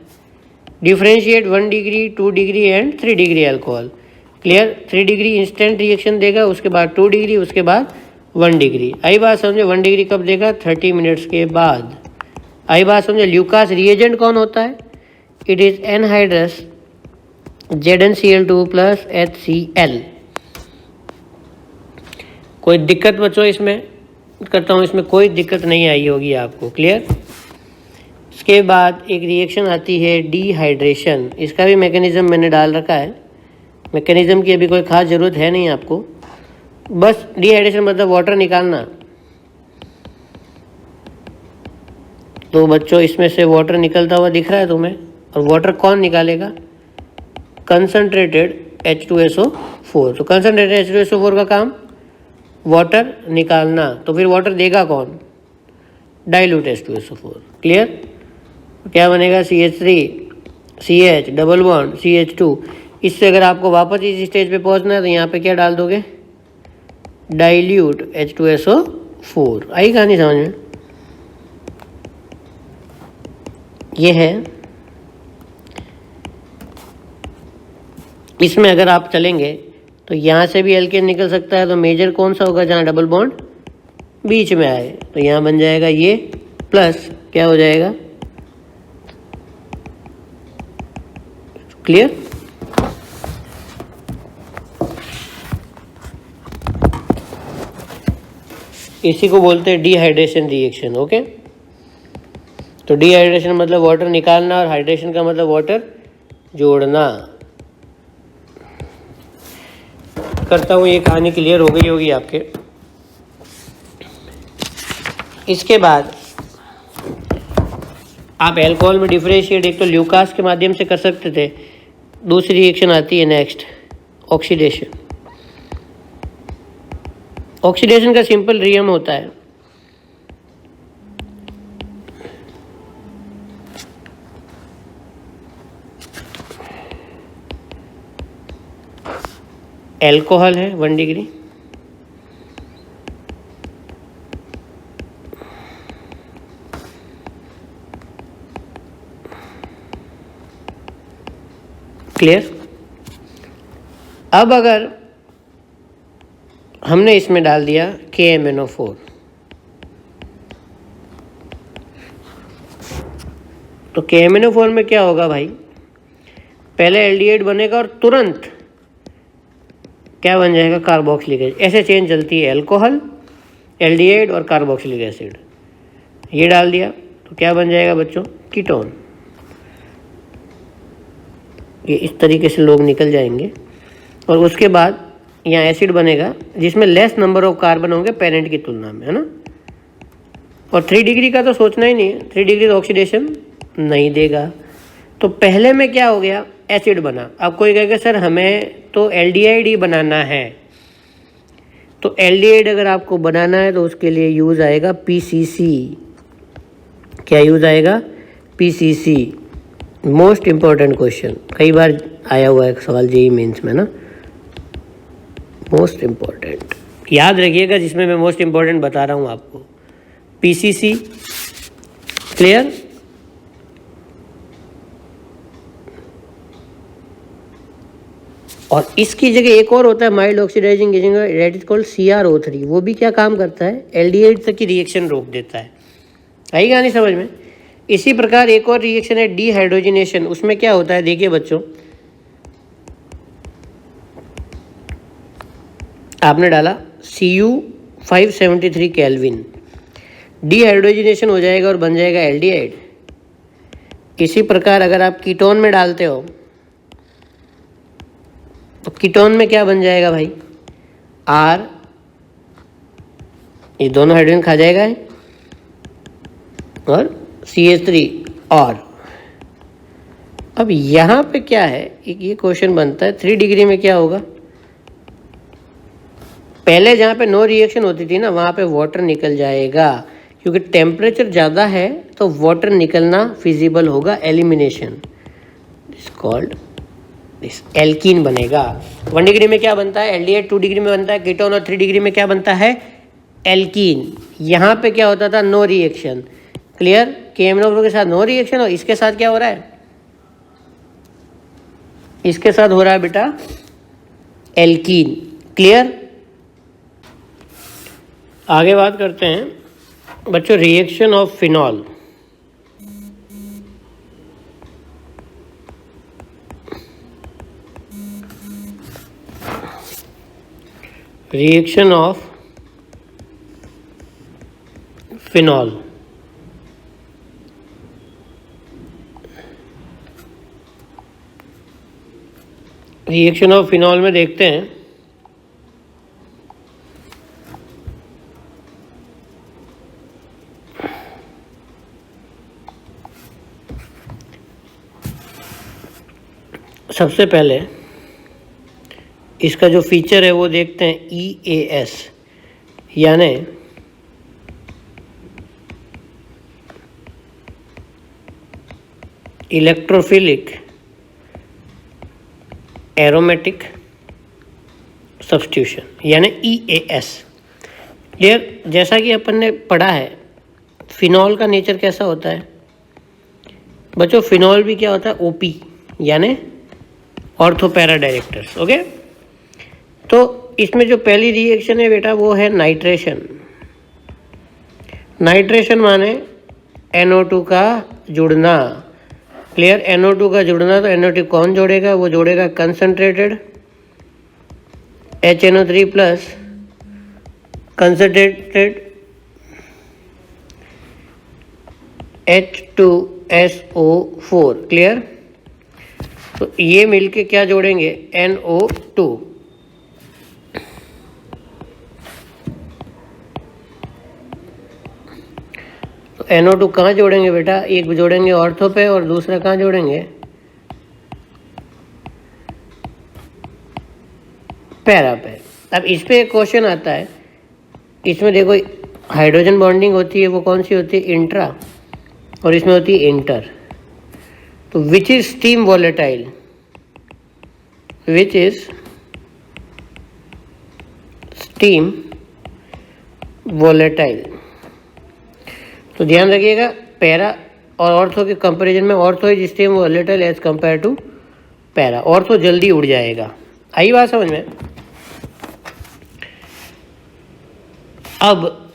Differentiate 1 degree, 2 degree and 3 degree alcohol. Clear? 3 degree instant reaction देगा, उसके बाद 2 डिग्री, उसके बाद 1 डिग्री। आई बात समझे? 1 डिग्री कब देगा? 30 मिनट्स के बाद। आई बात समझे? ल्यूकास रिएजेंट कौन होता है? It is anhydrous ZnCl2 plus HCl। कोई दिक्कत बच्चों इसमें? करता हूँ, इसमें कोई दिक्कत नहीं आई होगी आपको। क्लियर? इसके बाद एक रिएक्शन आती है डिहाइड्रेशन। इसका भी मैकेनिज्म मैंने डाल रखा है। मैकेनिज्म की अभी कोई खास ज़रूरत है नहीं आपको, बस डिहाइड्रेशन मतलब वाटर निकालना। तो बच्चों इसमें से वाटर निकलता हुआ दिख रहा है तुम्हें, और वाटर कौन निकालेगा? Concentrated H2SO4। तो कंसनट्रेटेड H2SO4 का काम वाटर निकालना, तो फिर वाटर देगा कौन? Dilute H2SO4। क्लियर? क्या बनेगा? CH3 CH double bond CH2। इससे अगर आपको वापस इस स्टेज पे पहुंचना है तो यहाँ पे क्या डाल दोगे? Dilute H2SO4। आई कहानी समझ में? ये है। इसमें अगर आप चलेंगे तो यहाँ से भी एल्केन निकल सकता है, तो मेजर कौन सा होगा? जहाँ डबल बॉन्ड बीच में आए, तो यहाँ बन जाएगा ये, प्लस क्या हो जाएगा? क्लियर? इसी को बोलते हैं डिहाइड्रेशन रिएक्शन। ओके, तो डिहाइड्रेशन मतलब वाटर निकालना, और हाइड्रेशन का मतलब वाटर जोड़ना। करता हूँ, ये कहानी क्लियर हो गई होगी आपके। इसके बाद आप एल्कोहल में डिफरेंशिएट एक तो ल्यूकास के माध्यम से कर सकते थे, दूसरी रिएक्शन आती है नेक्स्ट, ऑक्सीडेशन। ऑक्सीडेशन का सिंपल नियम होता है, एल्कोहल है 1 डिग्री, क्लियर? अब अगर हमने इसमें डाल दिया KMnO4, तो KMnO4 में क्या होगा भाई? पहले एल्डिहाइड बनेगा और तुरंत क्या बन जाएगा? Carboxylic acid. ऐसे चेन चलती है, अल्कोहल, एल्डिहाइड और कार्बोक्सिलिक एसिड। ये डाल दिया तो क्या बन जाएगा बच्चों? कीटोन। ये इस तरीके से लोग निकल जाएंगे, और उसके बाद यहाँ एसिड बनेगा जिसमें लेस नंबर ऑफ कार्बन होंगे पेरेंट की तुलना में, है ना। और 3 डिग्री का तो सोचना ही नहीं है, 3 डिग्री तो ऑक्सीडेशन नहीं देगा। तो पहले में क्या हो गया? एसिड बना। अब कोई कहेगा सर हमें तो एल्डिहाइड ही बनाना है, तो एल्डिहाइड अगर आपको बनाना है तो उसके लिए यूज़ आएगा PCC। क्या यूज़ आएगा? PCC। मोस्ट इम्पॉर्टेंट क्वेश्चन, कई बार आया हुआ है सवाल JEE मेंस में ना, मोस्ट इम्पॉर्टेंट। याद रखिएगा, जिसमें मैं मोस्ट इंपॉर्टेंट बता रहा हूँ आपको, पीसीसी। क्लियर? और इसकी जगह एक और होता है mild oxidising agent, that is called CrO3। वो भी क्या काम करता है? एल्डिहाइड तक की रिएक्शन रोक देता है। आएगा नहीं समझ में? इसी प्रकार एक और रिएक्शन है डीहाइड्रोजिनेशन। उसमें क्या होता है देखिए बच्चों, आपने डाला Cu573 केल्विन, डीहाइड्रोजिनेशन हो जाएगा और बन जाएगा एल्डिहाइड। इसी प्रकार अगर आप कीटोन में डालते हो तो कीटोन में क्या बन जाएगा भाई? R, ये दोनों हाइड्रोजन खा जाएगा है, और CH3 और। अब यहाँ पे क्या है, एक ये क्वेश्चन बनता है 3 डिग्री में क्या होगा? पहले जहाँ पे नो रिएक्शन होती थी ना, वहाँ पे वाटर निकल जाएगा, क्योंकि टेम्परेचर ज़्यादा है तो वाटर निकलना फिजिबल होगा, elimination is called this, alkene बनेगा। 1 डिग्री में क्या बनता है? एल्डिहाइड। 2 डिग्री में बनता है कीटोन, और 3 डिग्री में क्या बनता है? एल्कीन। यहाँ पे क्या होता था? No reaction. क्लियर? KMnO के साथ नो रिएक्शन, और इसके साथ क्या हो रहा है? इसके साथ हो रहा है बेटा एल्कीन। क्लियर? आगे बात करते हैं बच्चों reaction of phenol. Reaction of phenol. Reaction of phenol में देखते हैं सबसे पहले इसका जो फीचर है वो देखते हैं EAS, यानी इलेक्ट्रोफिलिक एरोमेटिक सब्स्टिट्यूशन, यानी EAS। क्लियर? जैसा कि अपन ने पढ़ा है फिनॉल का नेचर कैसा होता है बच्चों, फिनॉल भी क्या होता है? OP, यानी ऑर्थो पैरा डायरेक्टर्स। ओके, तो इसमें जो पहली रिएक्शन है बेटा वो है नाइट्रेशन। नाइट्रेशन माने NO2 का जुड़ना। क्लियर? NO2 का जुड़ना, तो NO2 कौन जोड़ेगा? वो जोड़ेगा concentrated HNO3 plus concentrated H2SO4। Clear? तो ये मिलके क्या जोड़ेंगे? NO2। तो NO2 कहाँ जोड़ेंगे बेटा? एक जोड़ेंगे ऑर्थो पे और दूसरा कहाँ जोड़ेंगे? पैरा पे। अब इस पे एक क्वेश्चन आता है, इसमें देखो हाइड्रोजन बॉन्डिंग होती है, वो कौन सी होती है? इंट्रा, और इसमें होती है इंटर। तो which is steam volatile? Which is steam volatile? तो ध्यान रखिएगा, पैरा और ऑर्थो के कंपैरिजन में ortho is steam volatile as compare to para. Ortho जल्दी उड़ जाएगा। आई बात समझ में? अब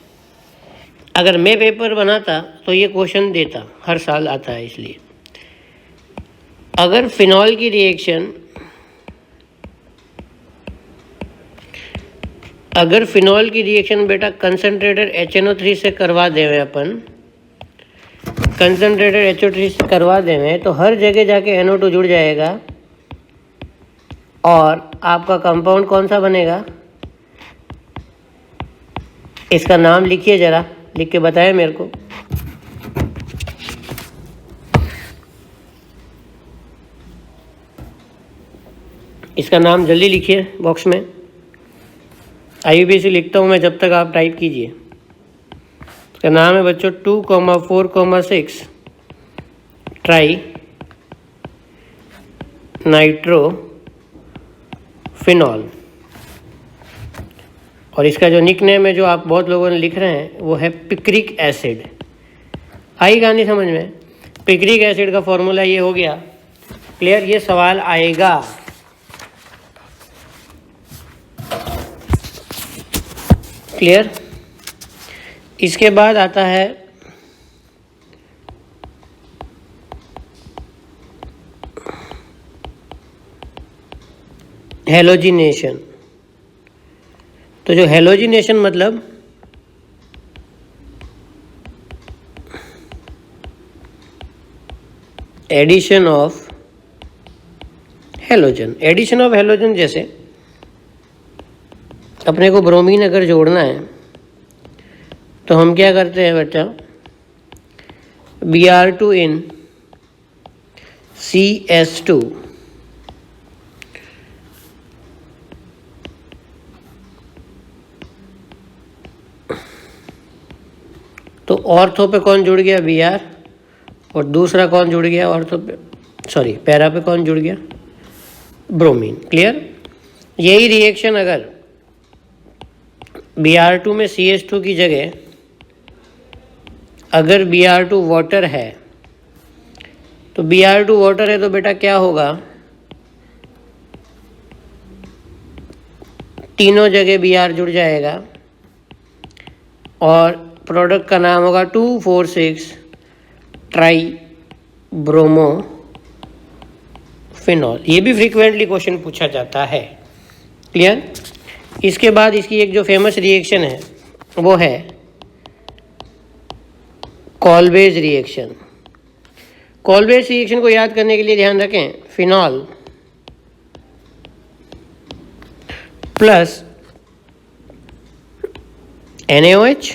अगर मैं पेपर बनाता तो ये क्वेश्चन देता, हर साल आता है इसलिए। अगर फिनॉल की रिएक्शन, अगर फिनॉल की रिएक्शन बेटा कंसंट्रेटेड HNO3 से करवा देवे अपन, कंसंट्रेटेड HO3 से करवा देवे, तो हर जगह जाके NO2 जुड़ जाएगा, और आपका कंपाउंड कौन सा बनेगा? इसका नाम लिखिए, जरा लिख के बताएं मेरे को। इसका नाम जल्दी लिखिए बॉक्स में। IUPAC लिखता हूँ मैं जब तक आप टाइप कीजिए। इसका नाम है बच्चों 2,4,6 ट्राई नाइट्रो फिनॉल। और इसका जो निक नेम है जो आप बहुत लोगों ने लिख रहे हैं वो है पिक्रिक एसिड। आई कहानी समझ में? पिक्रिक एसिड का फॉर्मूला ये हो गया। क्लियर? ये सवाल आएगा। क्लियर? इसके बाद आता है हेलोजिनेशन। तो जो हेलोजिनेशन मतलब addition of halogen. Addition of halogen जैसे अपने को ब्रोमीन अगर जोड़ना है तो हम क्या करते हैं बेटा, Br2 in CS2 तो ऑर्थो पे कौन जुड़ गया? Br। और दूसरा कौन जुड़ गया ऑर्थो पे, सॉरी पैरा पे कौन जुड़ गया? ब्रोमीन। क्लियर? यही रिएक्शन अगर Br2 में CS2 की जगह अगर Br2 वाटर है तो Br2 वाटर है तो बेटा क्या होगा, तीनों जगह Br जुड़ जाएगा और प्रोडक्ट का नाम होगा 2,4,6 ट्राई ब्रोमो फिनॉल। ये भी फ्रीक्वेंटली क्वेश्चन पूछा जाता है। क्लियर? इसके बाद इसकी एक जो फेमस रिएक्शन है वो है कॉल्वेज रिएक्शन। कॉल्वेज रिएक्शन को याद करने के लिए ध्यान रखें, फिनॉल प्लस NaOH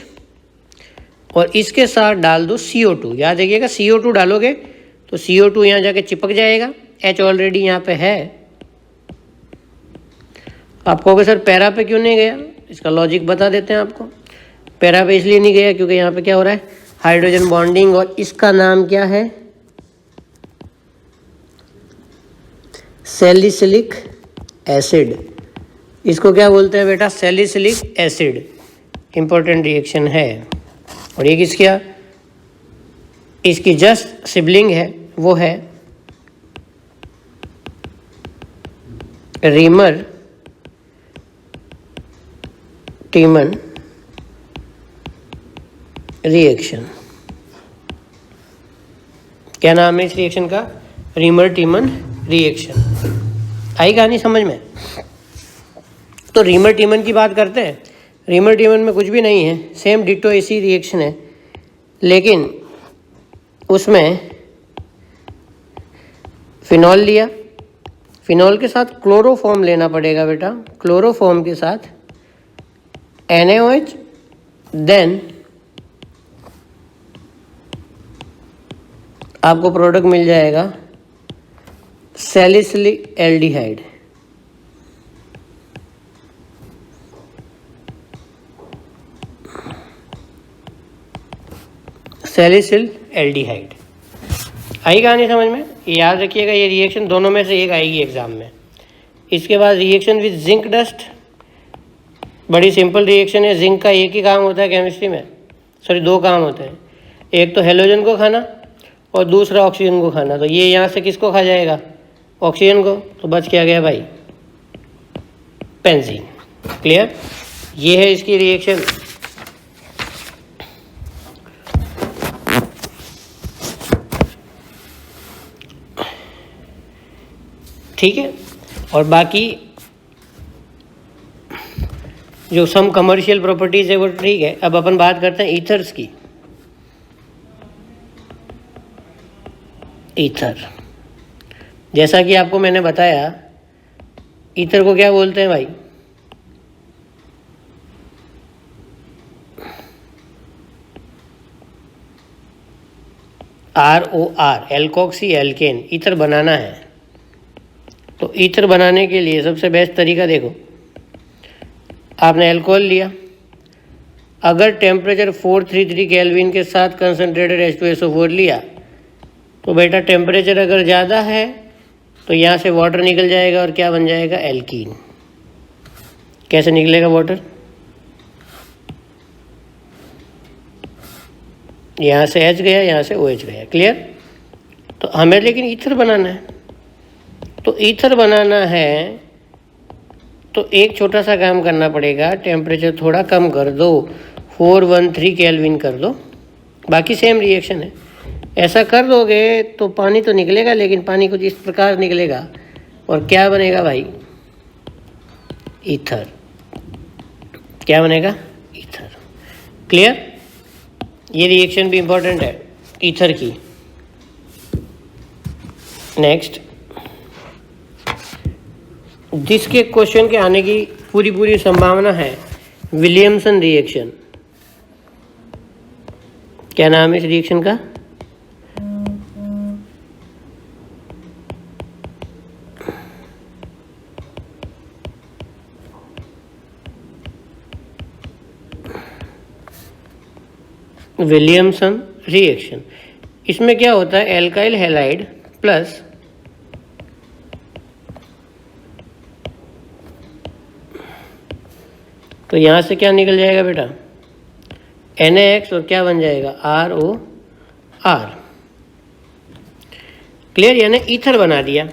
और इसके साथ डाल दो CO2। याद रखिएगा CO2 डालोगे तो CO2 यहाँ जाके चिपक जाएगा, H ऑलरेडी यहाँ पे है। आप कहोगे सर पैरा पे क्यों नहीं गया? इसका लॉजिक बता देते हैं आपको। पैरा पे इसलिए नहीं गया क्योंकि यहाँ पे क्या हो रहा है, हाइड्रोजन बॉन्डिंग, और इसका नाम क्या है, सैलिसिलिक एसिड। इसको क्या बोलते हैं बेटा? Salicylic acid. इंपॉर्टेंट रिएक्शन है। और ये किसका? इसकी जस्ट सिबलिंग है, वो है रीमर टीमन रिएक्शन। क्या नाम है इस रिएक्शन का? Reamer टीमन reaction. आई कहानी समझ में? तो रीमर टीमन की बात करते हैं। रीमर टीमन में कुछ भी नहीं है, सेम डिटो ऐसी रिएक्शन है, लेकिन उसमें फिनॉल लिया, फिनॉल के साथ क्लोरोफॉर्म लेना पड़ेगा बेटा, क्लोरोफॉर्म के साथ NaOH, देन आपको प्रोडक्ट मिल जाएगा सैलिसिलिक एल्डिहाइड। Salicyl aldehyde. आई कहानी समझ में? याद रखिएगा ये रिएक्शन दोनों में से एक आएगी एग्जाम में। इसके बाद रिएक्शन विद जिंक डस्ट, बड़ी सिंपल रिएक्शन है। जिंक का एक ही काम होता है केमिस्ट्री में, सॉरी दो काम होते हैं, एक तो हेलोजन को खाना और दूसरा ऑक्सीजन को खाना। तो ये यहाँ से किसको खा जाएगा? ऑक्सीजन को। तो बच क्या गया भाई? बेंजीन। क्लियर? ये है इसकी रिएक्शन। ठीक है? और बाकी जो सम कमर्शियल प्रॉपर्टीज है वो ठीक है। अब अपन बात करते हैं ईथर्स की। ईथर, जैसा कि आपको मैंने बताया, ईथर को क्या बोलते हैं भाई? ROR, alkoxy alkane. ईथर बनाना है तो ईथर बनाने के लिए सबसे बेस्ट तरीका देखो, आपने अल्कोहल लिया, अगर टेम्परेचर 433 केल्विन के साथ कंसनट्रेटेड H2SO4 लिया तो बेटा टेम्परेचर अगर ज़्यादा है तो यहाँ से वाटर निकल जाएगा और क्या बन जाएगा? एल्कीन। कैसे निकलेगा वाटर? यहाँ से H गया, यहाँ से OH गया। क्लियर? तो हमें लेकिन ईथर बनाना है, तो ईथर बनाना है तो एक छोटा सा काम करना पड़ेगा, टेम्परेचर थोड़ा कम कर दो, 413 केल्विन कर दो, बाकी सेम रिएक्शन है। ऐसा कर दोगे तो पानी तो निकलेगा, लेकिन पानी कुछ इस प्रकार निकलेगा और क्या बनेगा भाई? ईथर। क्या बनेगा? ईथर। क्लियर? ये रिएक्शन भी इंपॉर्टेंट है ईथर की। नेक्स्ट, जिसके क्वेश्चन के आने की पूरी संभावना है, विलियमसन रिएक्शन। क्या नाम है इस रिएक्शन का? Williamson reaction. इसमें क्या होता है? एल्काइल हैलाइड प्लस तो यहाँ से क्या निकल जाएगा बेटा? NaX और क्या बन जाएगा? ROR। क्लियर? यानी ईथर बना दिया।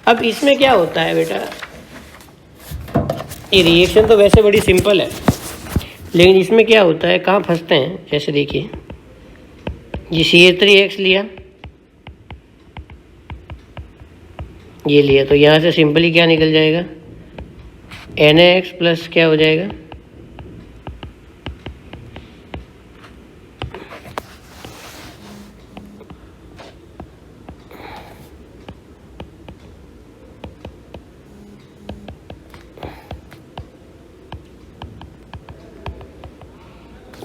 अब इसमें क्या होता है बेटा? ये रिएक्शन तो वैसे बड़ी सिंपल है, लेकिन इसमें क्या होता है, कहाँ फंसते हैं? जैसे देखिए, ये CH3X लिया, ये लिया, तो यहाँ से सिंपली क्या निकल जाएगा? NaX प्लस क्या हो जाएगा?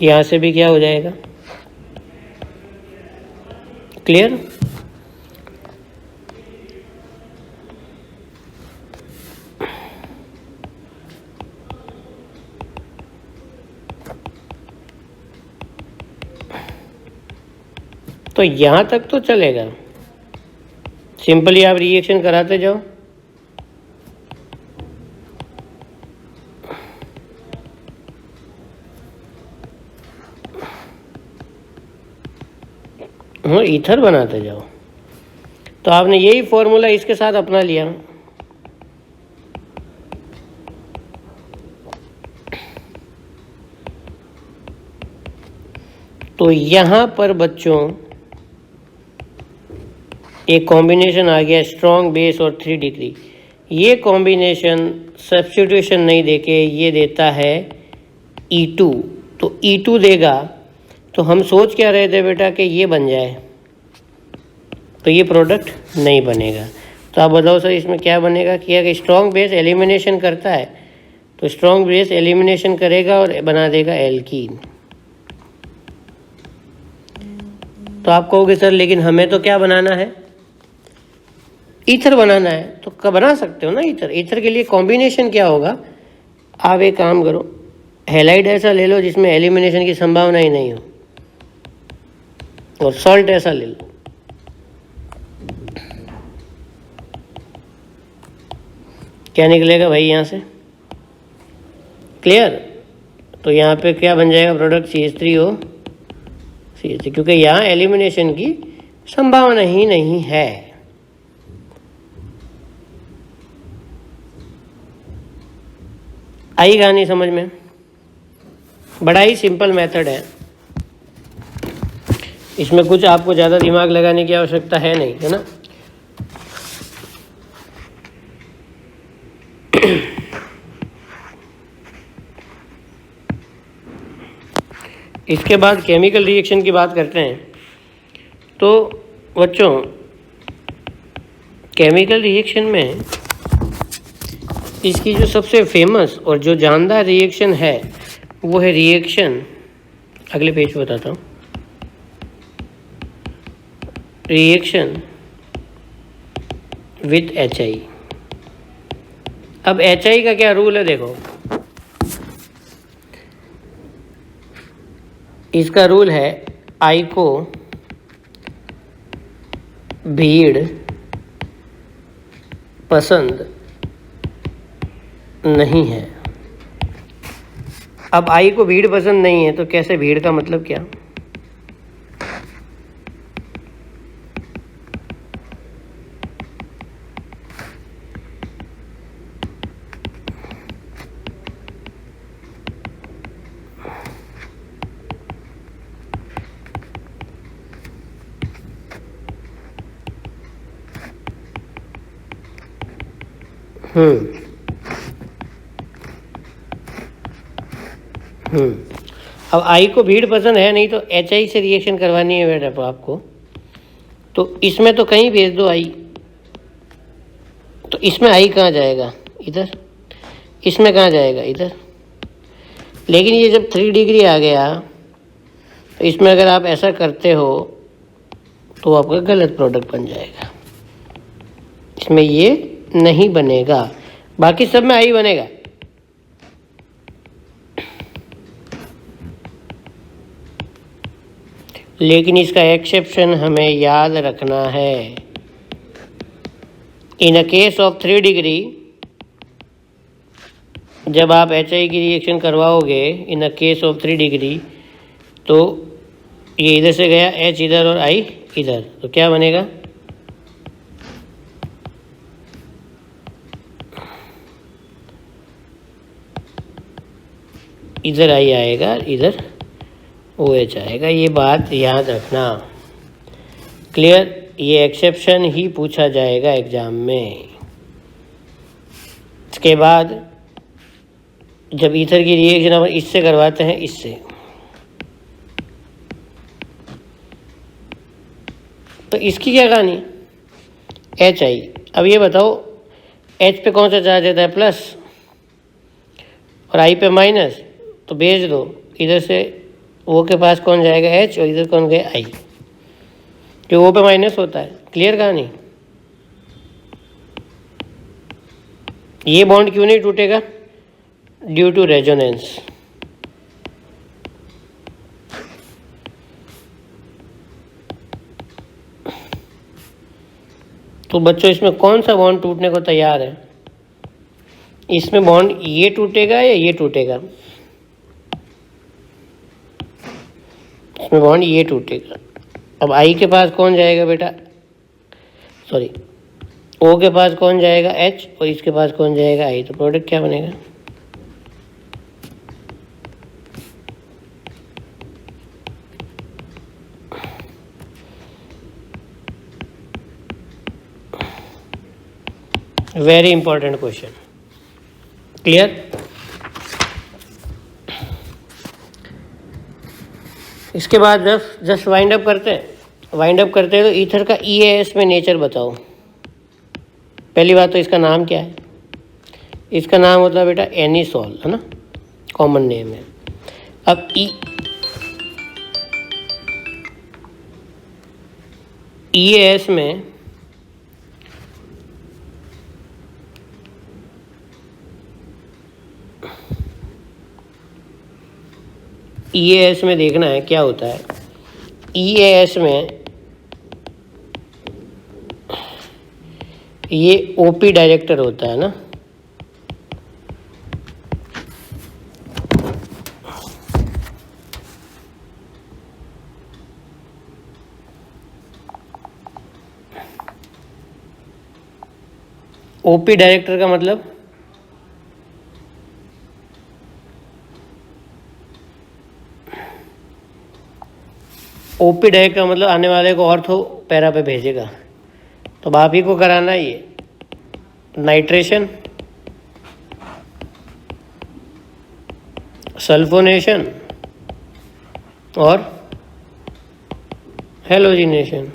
यहाँ से भी क्या हो जाएगा? क्लियर? तो यहाँ तक तो चलेगा, सिंपली आप रिएक्शन कराते जाओ। हाँ, ईथर बनाते जाओ। तो आपने यही फॉर्मूला इसके साथ अपना लिया। तो यहाँ पर बच्चों एक कॉम्बिनेशन आ गया, स्ट्रॉन्ग बेस और 3 डिग्री। ये कॉम्बिनेशन सब्स्टिट्यूशन नहीं देके ये देता है E2। तो E2 देगा, तो हम सोच क्या रहे थे बेटा कि ये बन जाए, तो ये प्रोडक्ट नहीं बनेगा। तो आप बताओ सर इसमें क्या बनेगा? क्या कि स्ट्रॉन्ग बेस एलिमिनेशन करता है, तो स्ट्रॉन्ग बेस एलिमिनेशन करेगा और बना देगा एल्कीन। तो आप कहोगे सर लेकिन हमें तो क्या बनाना है? ईथर बनाना है। तो कब बना सकते हो ना ईथर? ईथर के लिए कॉम्बिनेशन क्या होगा? आप एक काम करो, हैलाइड ऐसा ले लो जिसमें एलिमिनेशन की संभावना ही नहीं हो, और सॉल्ट ऐसा ले लो। क्या निकलेगा भाई यहाँ से? क्लियर? तो यहाँ पे क्या बन जाएगा प्रोडक्ट? CH3O CH3, क्योंकि यहाँ एलिमिनेशन की संभावना ही नहीं है। आई कहानी समझ में? बड़ा ही सिंपल मेथड है, इसमें कुछ आपको ज़्यादा दिमाग लगाने की आवश्यकता है नहीं, है ना? इसके बाद केमिकल रिएक्शन की बात करते हैं। तो बच्चों केमिकल रिएक्शन में इसकी जो सबसे फेमस और जो जानदार रिएक्शन है वो है रिएक्शन, अगले पेज पे बताता हूँ, रिएक्शन विथ HI। अब HI का क्या रूल है देखो, इसका रूल है I को भीड़ पसंद नहीं है। अब I को भीड़ पसंद नहीं है, तो कैसे भीड़ का मतलब क्या? अब आई को भीड़ पसंद है नहीं, तो एच आई से रिएक्शन करवानी है बेटा आपको, तो इसमें तो कहीं भेज दो आई, तो इसमें आई कहाँ जाएगा, इधर, इसमें कहाँ जाएगा, इधर। लेकिन ये जब 3 डिग्री आ गया, तो इसमें अगर आप ऐसा करते हो तो आपका गलत प्रोडक्ट बन जाएगा, इसमें ये नहीं बनेगा, बाकी सब में आई बनेगा। लेकिन इसका एक्सेप्शन हमें याद रखना है। इन अ केस ऑफ 3 डिग्री जब आप एच आई की रिएक्शन करवाओगे इन अ केस ऑफ 3 डिग्री, तो ये इधर से गया एच इधर और आई इधर, तो क्या बनेगा, इधर आई आएगा, इधर ओ एच आएगा। ये बात याद रखना, क्लियर। ये एक्सेप्शन ही पूछा जाएगा एग्जाम में। इसके बाद जब ईथर की रिएक्शन हम इससे करवाते हैं, इससे, तो इसकी क्या कहानी, एच आई। अब ये बताओ एच पे कौन सा चार्ज देता है, प्लस, और आई पे माइनस, तो भेज दो इधर से ओ के पास कौन जाएगा, एच, और इधर कौन गया, आई, जो ओ पे माइनस होता है। क्लियर कहानी। ये बॉन्ड क्यों नहीं टूटेगा, ड्यू टू रेजोनेंस। तो बच्चों इसमें कौन सा बॉन्ड टूटने को तैयार है, इसमें बॉन्ड ये टूटेगा या ये टूटेगा, इसमें बॉन्ड ये टूटेगा। अब आई के पास कौन जाएगा बेटा, सॉरी, ओ के पास कौन जाएगा, एच, और इसके पास कौन जाएगा, आई, तो प्रोडक्ट क्या बनेगा, वेरी इंपॉर्टेंट क्वेश्चन। क्लियर। इसके बाद जस्ट वाइंड अप करते हैं। तो ईथर का EAS में नेचर बताओ। पहली बात तो इसका नाम क्या है, इसका नाम होता है बेटा एनिसॉल, है ना, कॉमन नेम है। अब EAS में EAS में देखना है क्या होता है। EAS में ये OP डायरेक्टर होता है ना, OP डायरेक्टर का मतलब OP डायरेक्टर का मतलब आने वाले को ऑर्थो पैरा पे भेजेगा, तो आप ही को कराना है ये नाइट्रेशन, सल्फोनेशन और हेलोजिनेशन।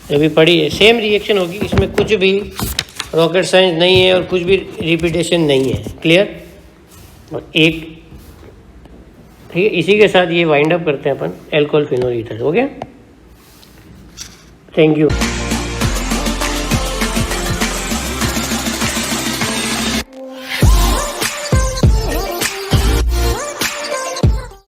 अभी पढ़ी है, सेम रिएक्शन होगी, इसमें कुछ भी रॉकेट साइंस नहीं है और कुछ भी रिपीटेशन नहीं है। क्लियर। और एक ठीक है, इसी के साथ ये वाइंड अप करते हैं अपन, अल्कोहल फिनोल ईथर। हो गया, थैंक यू।